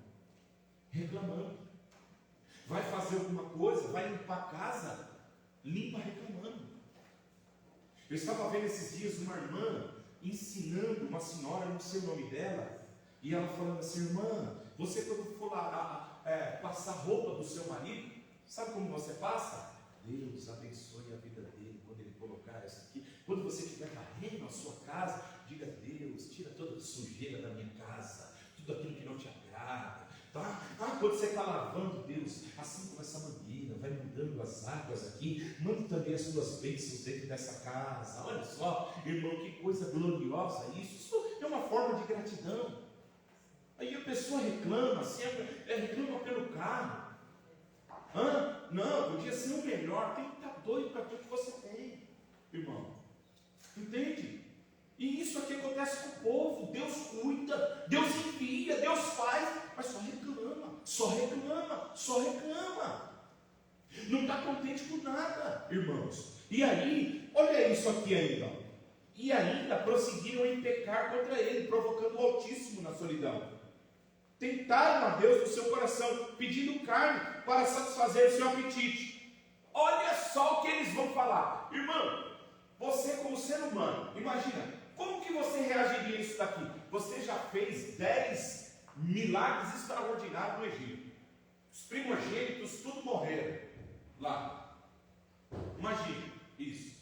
reclamando. Vai fazer alguma coisa, vai limpar a casa, limpa reclamando. Eu estava vendo esses dias uma irmã ensinando uma senhora, não sei o nome dela, e ela falando assim, irmã, você quando for lá passar roupa do seu marido, sabe como você passa? Deus abençoe a vida dele quando ele colocar isso aqui. Quando você estiver varrendo a sua casa, diga, Deus, tira toda a sujeira da minha casa, tudo aquilo que não te agrada, tá? Quando você está lavando, Deus, assim como essa mangueira vai mudando as águas aqui, manda também as suas bênçãos dentro dessa casa. Olha só, irmão, que coisa gloriosa isso. Isso é uma forma de gratidão. Aí a pessoa reclama, sempre reclama pelo carro. Não, podia ser o melhor. Tem que estar doido para aquilo que você tem, irmão. Entende? E isso aqui acontece com o povo. Deus cuida, Deus envia, Deus faz, mas só reclama, só reclama, só reclama. Não está contente com nada, irmãos. E aí, olha isso aqui ainda. E ainda prosseguiram em pecar contra ele, provocando o Altíssimo na solidão. Tentaram a Deus no seu coração, pedindo carne para satisfazer o seu apetite. Olha só o que eles vão falar. Irmão, você como ser humano, imagina, como que você reagiria a isso daqui? Você já fez 10 milagres extraordinários no Egito. Os primogênitos tudo morreram lá. Imagina isso.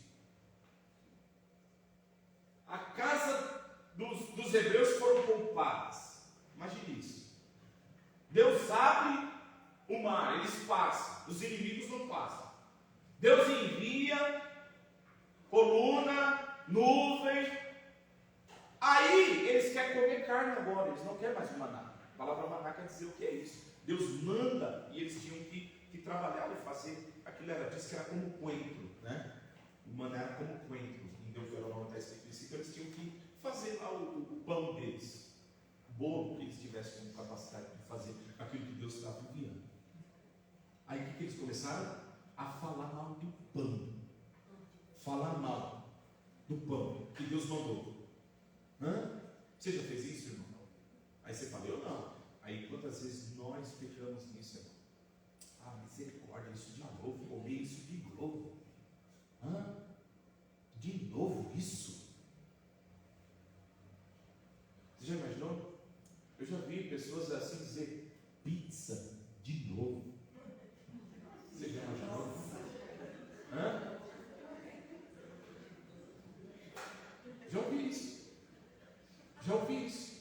A casa dos hebreus foram poupadas. Imagine isso. Deus abre o mar, eles passam, os inimigos não passam. Deus envia coluna, nuvem. Aí eles querem comer carne agora, eles não querem mais maná. A palavra maná quer dizer o que é isso. Deus manda e eles tinham que trabalhar e fazer. Aquilo diz que era como coentro, né? O maná era como coentro. Em Deuteronômio está escrito isso. Então eles tinham que fazer lá o pão deles, o bolo que eles tivessem com capacidade de fazer aquilo que Deus estava enviando. Aí o que eles começaram? A falar mal do pão. do pão que Deus mandou. Você já fez isso, irmão? Aí você fala, eu não. Aí quantas vezes nós pecamos nisso, irmão? Misericórdia, isso de novo, comer isso de novo. De novo isso? Você já imaginou? Eu já vi pessoas assim dizer, pizza de novo. Você já imaginou? Já ouvi isso. Já ouvi isso.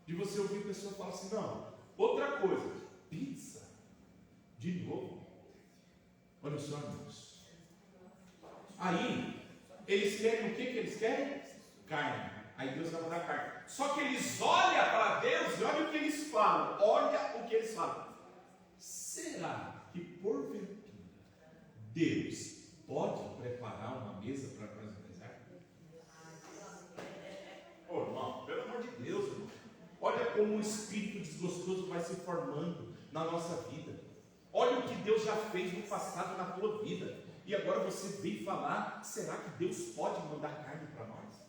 De você ouvir a pessoa falar assim, não, outra coisa, pizza de novo. Olha só, irmãos. Aí, eles querem o que eles querem? Carne. Aí Deus vai mandar carne. Só que eles olham para Deus e olha o que eles falam. Olha o que eles falam. Será que porventura Deus pode preparar uma mesa para nós no deserto? Irmão, pelo amor de Deus, irmão. Olha como o espírito desgostoso vai se formando na nossa vida. Olha o que Deus já fez no passado na tua vida. E agora você vem falar, será que Deus pode mandar carne para nós?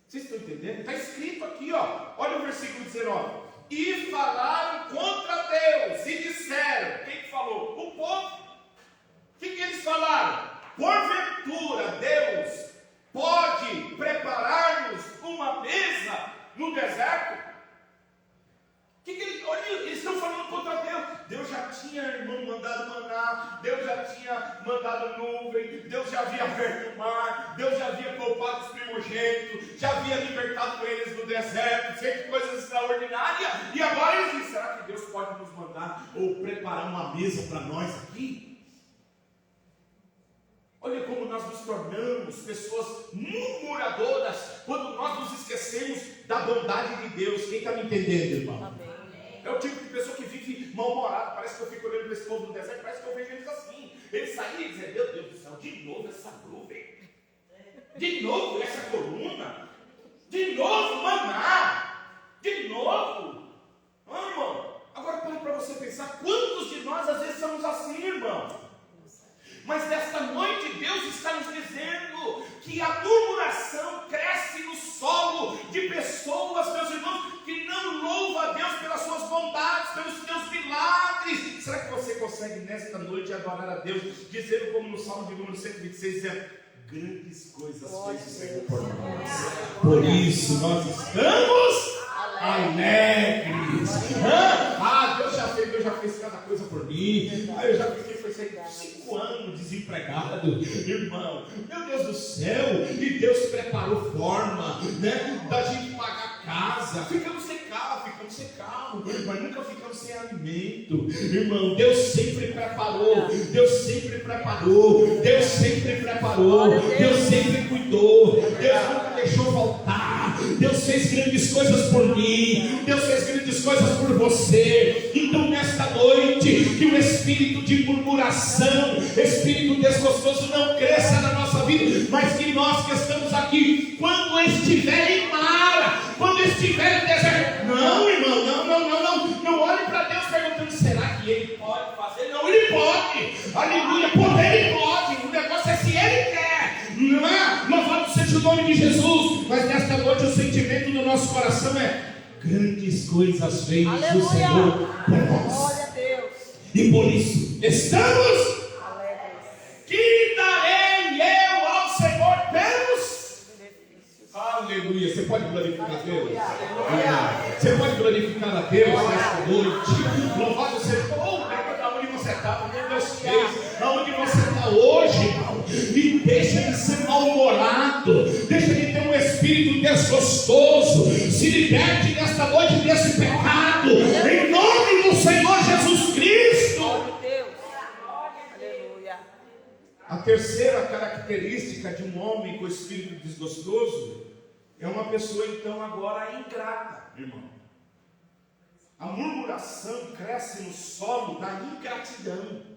Vocês estão entendendo? Está escrito aqui, ó. Olha o versículo 19. E falaram contra Deus e disseram, quem que falou? O povo. O que eles falaram? Porventura Deus pode preparar-nos uma mesa no deserto? Olha, eles estão falando contra Deus. Deus já tinha, irmão, mandado maná, Deus já tinha mandado nuvem, Deus já havia aberto o mar, Deus já havia poupado os primogênitos, já havia libertado eles do deserto, feito coisas extraordinárias, e agora eles dizem, será que Deus pode nos mandar ou preparar uma mesa para nós aqui? Olha como nós nos tornamos pessoas murmuradoras quando nós nos esquecemos da bondade de Deus. Quem está me entendendo, irmão? Amém. É o tipo de pessoa que vive mal-humorado. Parece que eu fico olhando para esse povo no deserto, parece que eu vejo eles assim. Eles saíram e dizem, meu Deus do céu, de novo essa nuvem, de novo essa coluna, de novo maná, de novo. Irmão, agora pare para você pensar, quantos de nós às vezes somos assim, irmão? Mas nesta noite Deus está nos dizendo que a murmuração cresce no solo de pessoas, meus irmãos, que não louvam a Deus pelas suas bondades, pelos seus milagres. Será que você consegue nesta noite adorar a Deus, dizendo como no Salmo de número 126, dizendo, grandes coisas fez o Senhor por nós, por isso nós estamos alegres. Deus já fez cada coisa por mim. Eu já fiquei 5 anos desempregado, irmão. Meu Deus do céu, e Deus preparou forma, né, da gente pagar casa. Ficamos sem carro, mas nunca ficamos sem alimento, irmão. Deus sempre preparou, Deus sempre cuidou, Deus nunca deixou faltar. Deus fez grandes coisas por mim, Deus fez grandes coisas por você. Então nesta noite, que o espírito de murmuração, espírito desgostoso não cresça na nossa vida, mas que nós que estamos aqui, quando estiver em mar, quando estiver em deserto, não, irmão, não olhe para Deus perguntando, será que Ele pode fazer? Não, Ele pode, aleluia, poder Ele pode, o negócio é se Ele quer, não é? Louvado seja o nome de Jesus. Mas nesta noite o sentimento do nosso coração é, grandes coisas fez o Senhor por nós. Glória a Deus. E por isso estamos alegres. Que darei eu ao Senhor pelos benefícios. Aleluia. Você pode glorificar a Deus? Aleluia. Você pode glorificar a Deus nesta noite. Louvado seja aonde você está, onde Deus fez, aonde você está hoje, irmão. E deixa de ser mal-humorado, deixa de ter um espírito desgostoso. Se liberte nesta noite desse pecado, em nome do Senhor Jesus Cristo. Aleluia. A terceira característica de um homem com espírito desgostoso é uma pessoa então agora ingrata, irmão. A murmuração cresce no solo da ingratidão.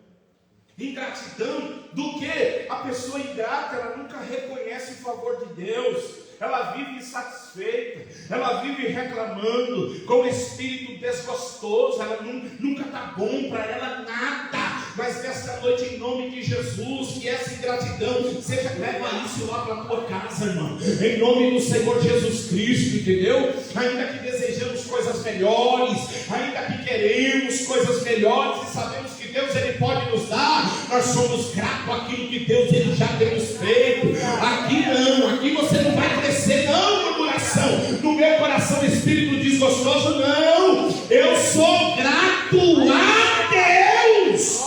Ingratidão do que? A pessoa ingrata, ela nunca reconhece o favor de Deus. Ela vive insatisfeita, ela vive reclamando, com espírito desgostoso. Ela nunca está bom para ela nada. Mas nesta noite em nome de Jesus, que essa ingratidão seja, leva isso lá para a tua casa, irmão, em nome do Senhor Jesus Cristo, entendeu? Ainda que desejamos coisas melhores, ainda que queremos coisas melhores e sabemos que Deus Ele pode nos dar, nós somos gratos àquilo que Deus Ele já tem nos feito. Aqui não, aqui você não vai crescer, não, murmuração, no meu coração espírito desgostoso, não, eu sou grato a Deus.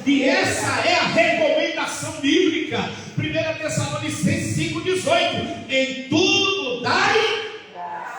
E essa é a recomendação bíblica. 1 Tessalonicenses 5,18: em tudo dai,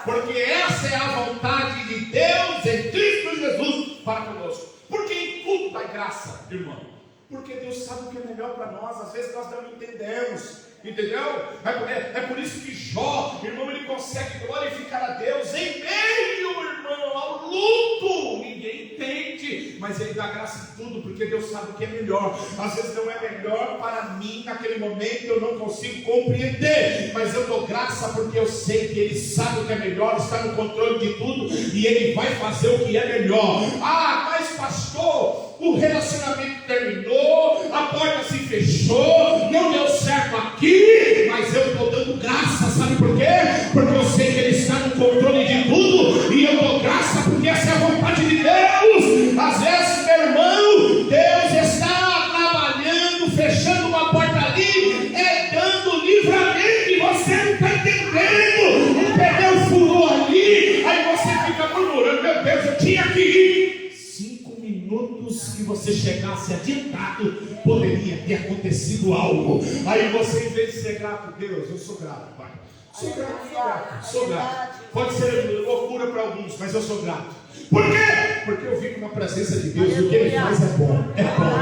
porque essa é a vontade de Deus em Cristo Jesus para conosco. Porque em tudo dai graça, irmão, porque Deus sabe o que é melhor para nós. Às vezes nós não entendemos, entendeu? É por isso que Jó, irmão, ele consegue glorificar a Deus em meio, irmão, ao luto. Ninguém entende, mas ele dá graça em tudo, porque Deus sabe o que é melhor. Às vezes não é melhor para mim naquele momento, eu não consigo compreender, mas eu dou graça porque eu sei que Ele sabe o que é melhor, está no controle de tudo e Ele vai fazer o que é melhor. Ah, mas pastor, o relacionamento terminou, a porta se fechou, não deu certo aqui, mas eu estou dando graça, sabe por quê? Porque eu sei que Ele está no controle de tudo, e eu dou graça porque essa é a vontade de Deus. Às vezes, meu irmão, Deus está trabalhando, fechando uma porta ali, dando livramento, e você não está entendendo. Um pneu furou ali, aí você fica murmurando: meu Deus, eu tinha que ir. 5 minutos que você chegasse adiantado, poderia ter acontecido algo. Aí você, em vez de ser grato, Deus, eu sou grato, Pai. Sou grato, sou grato. Pode ser loucura para alguns, mas eu sou grato. Por quê? Porque eu vivo na presença de Deus. O que Ele faz é bom, é bom.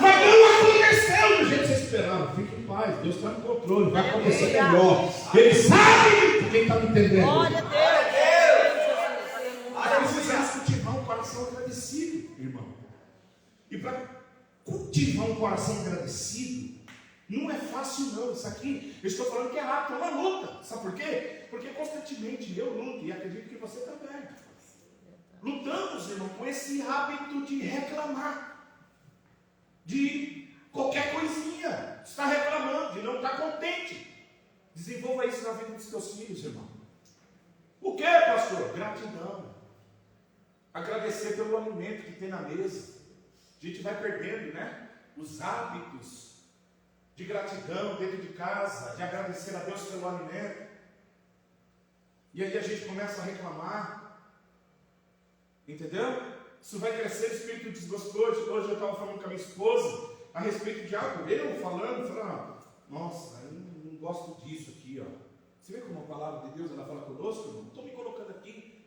Mas não aconteceu do jeito que você esperava. Fique em paz, Deus está no controle. Vai acontecer melhor. Ele sabe. Quem está me entendendo? Glória a Deus. Precisamos cultivar um coração agradecido, irmão. E para cultivar um coração agradecido, não é fácil não. Isso aqui, eu estou falando que é rápido, é uma luta. Sabe por quê? Porque constantemente eu luto, e acredito que você também. Lutamos, irmão, com esse hábito de reclamar, de qualquer coisinha, estar reclamando, de não estar contente. Desenvolva isso na vida dos seus filhos, irmão. O que, pastor? Gratidão. Agradecer pelo alimento que tem na mesa. A gente vai perdendo, né? Os hábitos de gratidão dentro de casa, de agradecer a Deus pelo alimento. E aí a gente começa a reclamar. Entendeu? Isso vai crescer, o espírito desgostoso. Hoje eu estava falando com a minha esposa a respeito de algo. Eu falando, nossa, eu não gosto disso aqui, ó. Você vê como a palavra de Deus, ela fala conosco? Não estou me colocando aqui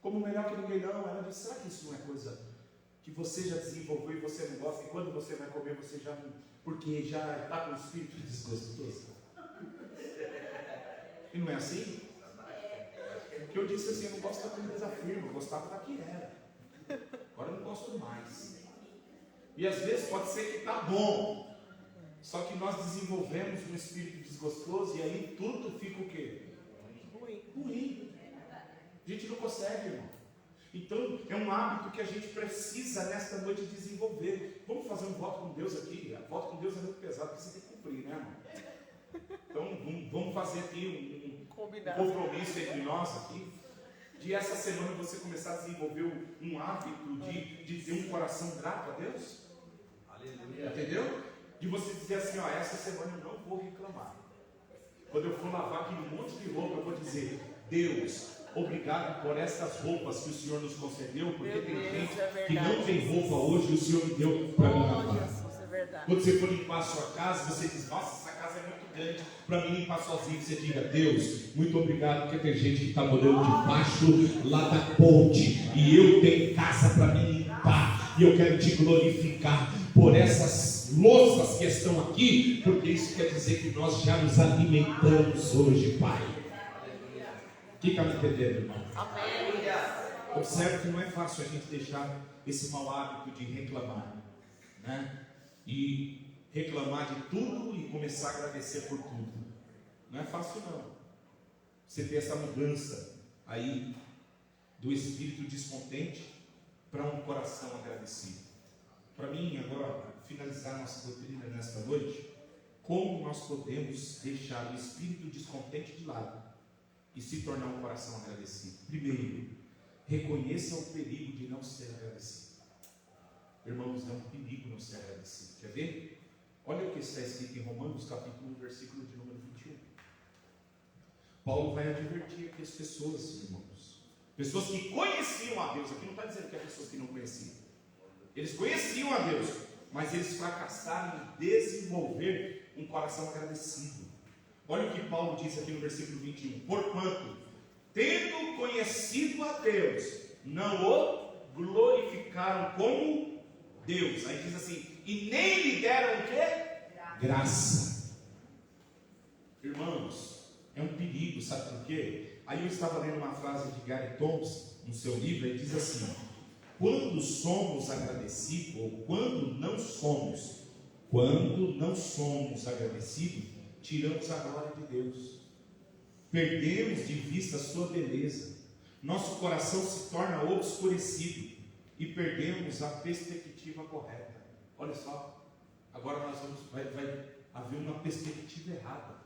como melhor que ninguém, não. Ela disse: será que isso não é coisa que você já desenvolveu e você não gosta? E quando você vai comer, você já não... Porque já está com o espírito desgostoso. E não é assim? Porque eu disse assim: eu não gosto da comida firme, eu gostava da que era. Agora eu não gosto mais. E às vezes pode ser que está bom, só que nós desenvolvemos um espírito desgostoso e aí tudo fica o quê? Ruim. A gente não consegue, irmão. Então é um hábito que a gente precisa nesta noite desenvolver. Vamos fazer um voto com Deus aqui. A voto com Deus é muito pesado, porque você tem que cumprir, né, irmão? Então vamos fazer aqui um compromisso entre nós aqui, de essa semana você começar a desenvolver um hábito de ter um coração grato a Deus. Aleluia. Entendeu? De você dizer assim: ó, essa semana eu não vou reclamar. Quando eu for lavar aquele monte de roupa, eu vou dizer: Deus, obrigado por essas roupas que o Senhor nos concedeu, porque tem gente que não tem roupa hoje e o Senhor me deu para mim lavar. Quando você for limpar a sua casa, você diz: nossa, essa casa é muito grande para mim limpar sozinho. Você diga: Deus, muito obrigado, porque tem gente que está morando debaixo lá da ponte e eu tenho casa para me limpar, e eu quero te glorificar por essas louças que estão aqui, porque isso quer dizer que nós já nos alimentamos hoje, Pai. Quem está me entendendo, irmão? Amém. Observe que não é fácil a gente deixar esse mau hábito de reclamar, né? E reclamar de tudo e começar a agradecer por tudo. Não é fácil não. Você ter essa mudança aí do espírito descontente para um coração agradecido. para mim, agora, finalizar nossa doutrina nesta noite, como nós podemos deixar o espírito descontente de lado e se tornar um coração agradecido? Primeiro, reconheça o perigo de não ser agradecido. Irmãos, é um perigo não ser agradecido. Quer ver? Olha o que está escrito em Romanos, capítulo 1, versículo de número 21. Paulo vai advertir aqui as pessoas, irmãos. Pessoas que conheciam a Deus. Aqui não está dizendo que é pessoas que não conheciam. Eles conheciam a Deus, mas eles fracassaram em desenvolver um coração agradecido. Olha o que Paulo diz aqui no versículo 21. Porquanto, tendo conhecido a Deus, não o glorificaram como Deus. Aí diz assim, e nem lhe deram o quê? Graça. Irmãos, é um perigo, sabe por quê? Aí eu estava lendo uma frase de Gary Thompson, no seu livro, ele diz assim: quando somos agradecidos, ou quando não somos agradecidos, tiramos a glória de Deus, perdemos de vista a sua beleza, nosso coração se torna obscurecido e perdemos a perspectiva correta. Olha só, agora vai haver uma perspectiva errada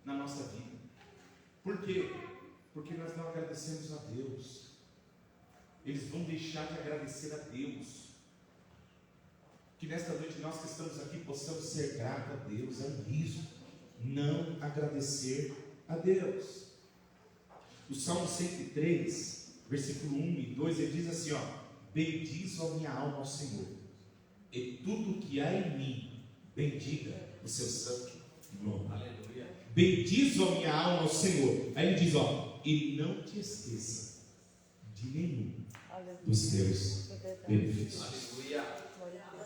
na nossa vida. Por quê? Porque nós não agradecemos a Deus. Eles vão deixar de agradecer a Deus. Que nesta noite nós que estamos aqui possamos ser gratos a Deus. É um risco não agradecer a Deus. O Salmo 103, versículo 1 e 2, ele diz assim, bendiz a minha alma ao Senhor, e tudo que há em mim, bendiga o seu santo nome. Aleluia. Bendiz a minha alma ao Senhor. Aí ele diz, e não te esqueça de nenhum dos teus benefícios. Aleluia.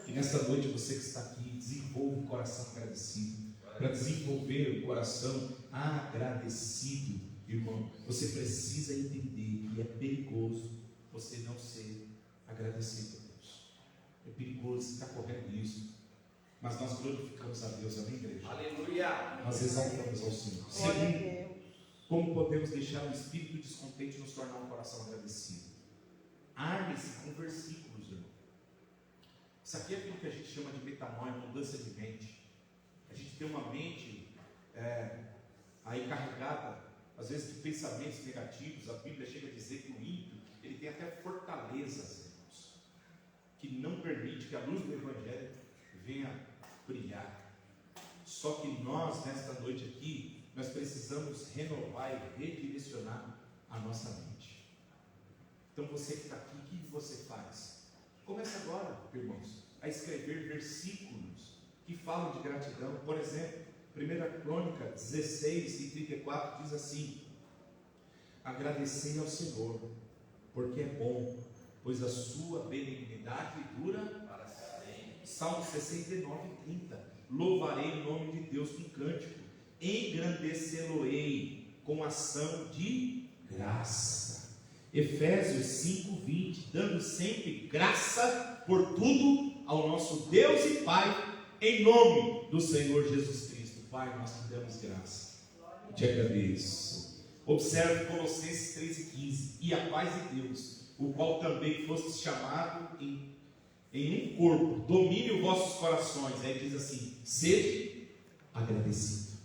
E nesta noite você que está aqui, desenvolva um coração agradecido. Para desenvolver um coração agradecido, irmão, você precisa entender que é perigoso você não ser agradecido a Deus. É perigoso, você está correndo isso. Mas nós glorificamos a Deus, amém, igreja? Aleluia! Nós exaltamos ao Senhor. Segundo, como podemos deixar o espírito descontente nos tornar um coração agradecido? Arme-se com versículos, irmão. Isso aqui é aquilo que a gente chama de metanoia, mudança de mente. A gente tem uma mente aí carregada, às vezes, de pensamentos negativos. A Bíblia chega a dizer que o ímpio, ele tem até fortalezas, irmãos, que não permite que a luz do Evangelho venha brilhar. Só que nós, nesta noite aqui, nós precisamos renovar e redirecionar a nossa mente. Então você que está aqui, o que você faz? Comece agora, irmãos, a escrever versículos que falam de gratidão. Por exemplo, 1 Crônica 16 e 34 diz assim: agradecei ao Senhor, porque é bom, pois a sua benignidade dura para sempre. Salmo 69 e 30, louvarei o nome de Deus com cântico, engrandecê-lo-ei com ação de graça. Efésios 5:20, dando sempre graça por tudo ao nosso Deus e Pai, em nome do Senhor Jesus Cristo. Pai, nós te damos graça, te agradeço. Observe Colossenses 3:15, e a paz de Deus, o qual também foste chamado em um corpo, domine os vossos corações. Aí diz assim: seja agradecido.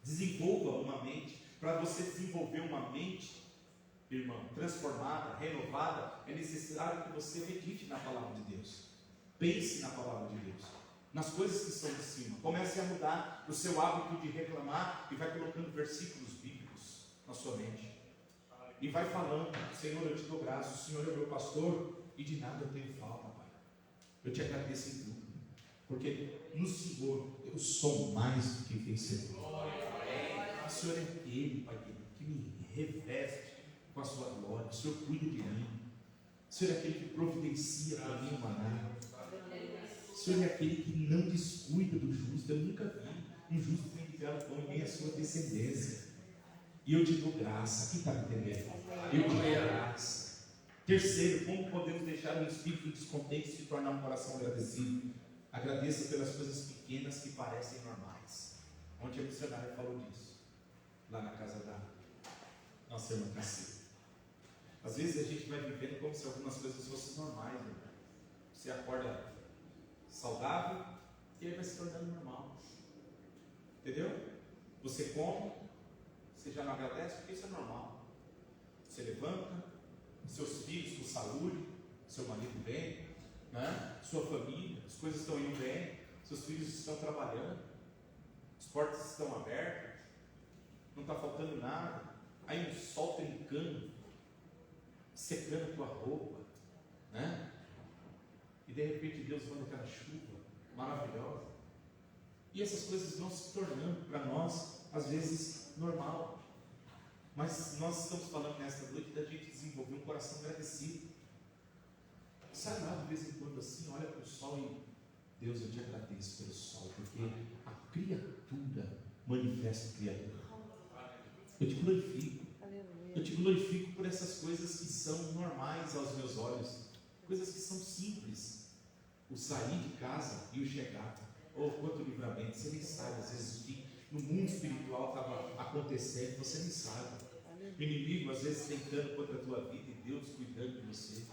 Desenvolva uma mente. Para você desenvolver uma mente, irmão, transformada, renovada, é necessário que você medite na palavra de Deus. Pense na palavra de Deus, nas coisas que estão de cima. Comece a mudar o seu hábito de reclamar e vai colocando versículos bíblicos na sua mente. E vai falando: Senhor, eu te dou graça, o Senhor é o meu pastor e de nada eu tenho falta, Pai. Eu te agradeço em tudo, porque no Senhor eu sou mais do que vencedor. O Senhor é aquele, Pai, que me reveste com a sua glória. O Senhor cuida de mim. O Senhor é aquele que providencia para mim o maná. O Senhor é aquele que não descuida do justo. Eu nunca vi um justo mendigar o pão em meio à sua descendência. E eu te dou graça. Quem está me entendendo? Eu te dou graça. Terceiro, como podemos deixar um espírito descontente se tornar um coração agradecido? Agradeça pelas coisas pequenas que parecem normais. Ontem a missionária falou disso, lá na casa da nossa irmã Cacilda. Às vezes a gente vai vivendo como se algumas coisas fossem normais, né? Você acorda saudável e aí vai se tornando normal. Entendeu? Você come, você já não agradece porque isso é normal. Você levanta, seus filhos com saúde, seu marido bem, né? Sua família, as coisas estão indo bem, seus filhos estão trabalhando, as portas estão abertas, não está faltando nada. Aí um sol trincando, secando a tua roupa, né? E de repente Deus manda aquela chuva maravilhosa. E essas coisas vão se tornando para nós, às vezes, normal. Mas nós estamos falando nesta noite da gente desenvolver um coração agradecido. Sai lá de vez em quando assim, olha para o sol e Deus, eu te agradeço pelo sol, porque a criatura manifesta o Criador. Eu te glorifico. Eu te glorifico por essas coisas que são normais aos meus olhos, coisas que são simples. O sair de casa e o chegar. Oh, quanto livramento, você nem sabe, às vezes o que no mundo espiritual estava acontecendo, você nem sabe. O inimigo às vezes tentando contra a tua vida e Deus cuidando de você.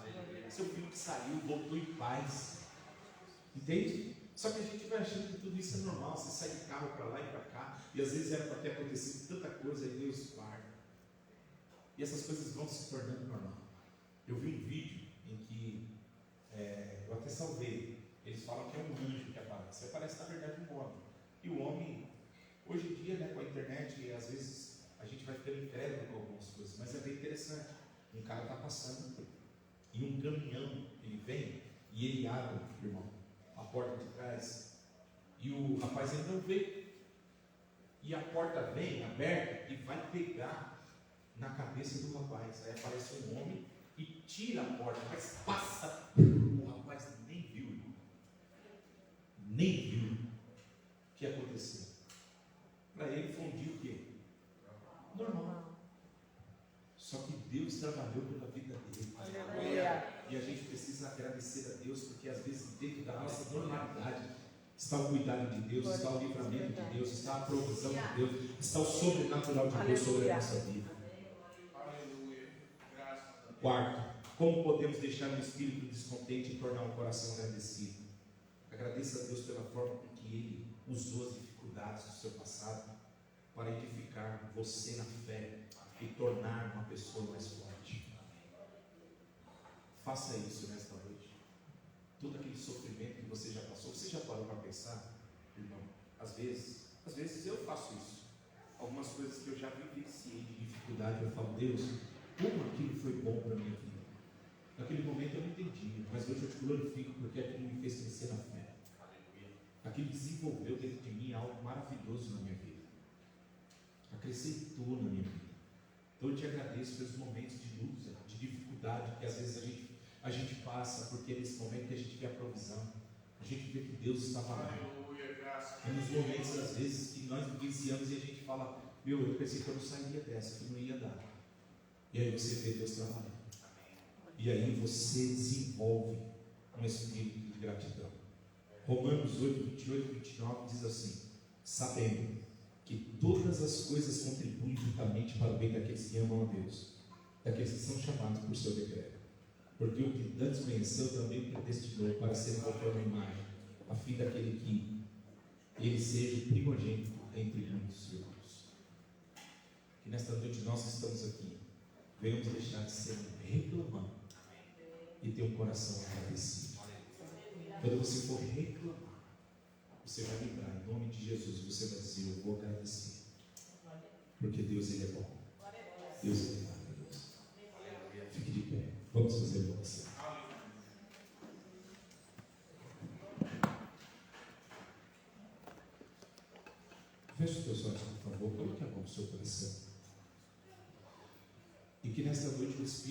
Seu filho que saiu, voltou em paz. Entende? Só que a gente vai achando que tudo isso é normal. Você sai de carro para lá e para cá, e às vezes era para ter acontecido tanta coisa e Deus guarda. E essas coisas vão se tornando normal. Eu vi um vídeo em que eu até salvei. Eles falam que é um anjo que aparece. Aparece na verdade um homem. E o homem, hoje em dia, né, com a internet, às vezes a gente vai ficando incrédulo com algumas coisas, mas é bem interessante. Um cara está passando e um caminhão, ele vem e ele abre, irmão, a porta de trás. E o rapaz ainda não vê. E a porta vem aberta e vai pegar na cabeça do rapaz. Aí aparece um homem e tira a porta, mas passa. O rapaz nem viu, irmão. Nem viu o que aconteceu. Para ele foi um dia o quê? Normal. Só que Deus trabalhou pela vida dele. Aleluia. E a gente precisa agradecer a Deus, porque às vezes dentro da nossa normalidade está o cuidado de Deus, está o livramento de Deus, está a provisão de Deus, está o sobrenatural de Deus sobre a nossa vida. Quarto, como podemos deixar um espírito descontente e tornar um coração agradecido? Agradeça a Deus pela forma com que Ele usou as dificuldades do seu passado para edificar você na fé e tornar uma pessoa mais forte. Faça isso nesta noite. Todo aquele sofrimento que você já passou, você já parou para pensar, irmão? Às vezes eu faço isso. Algumas coisas que eu já vivenciei de dificuldade, eu falo, Deus, como aquilo foi bom para a minha vida. Naquele momento eu não entendi, mas hoje eu te glorifico porque aquilo me fez crescer na fé. Aquilo desenvolveu dentro de mim algo maravilhoso na minha vida. Acrescentou na minha vida. Então eu te agradeço pelos momentos de luta, de dificuldade que às vezes a gente passa, porque é nesse momento que a gente vê a provisão, a gente vê que Deus está falando. É nos momentos às vezes que nós vivenciamos e a gente fala, eu pensei que eu não sairia dessa, que não ia dar. E aí você vê Deus trabalhando. E aí você desenvolve um espírito de gratidão. Romanos 8, 28 e 29 diz assim: sabendo que todas as coisas contribuem juntamente para o bem daqueles que amam a Deus, daqueles que são chamados por seu decreto. Porque o que antes conheceu também o predestinou para ser conforme a imagem, a fim daquele que ele seja primogênito entre muitos irmãos. Que nesta noite nós que estamos aqui, venhamos deixar de ser reclamando e ter um coração agradecido. Quando você for reclamar, você vai lembrar, em nome de Jesus, você vai dizer, eu vou agradecer. Porque Deus, Ele é bom. Deus, Ele é maravilhoso. Fique de pé. Vamos fazer uma oração. Feche os teus olhos, por favor. Coloque a mão no seu coração. E que nesta noite o Espírito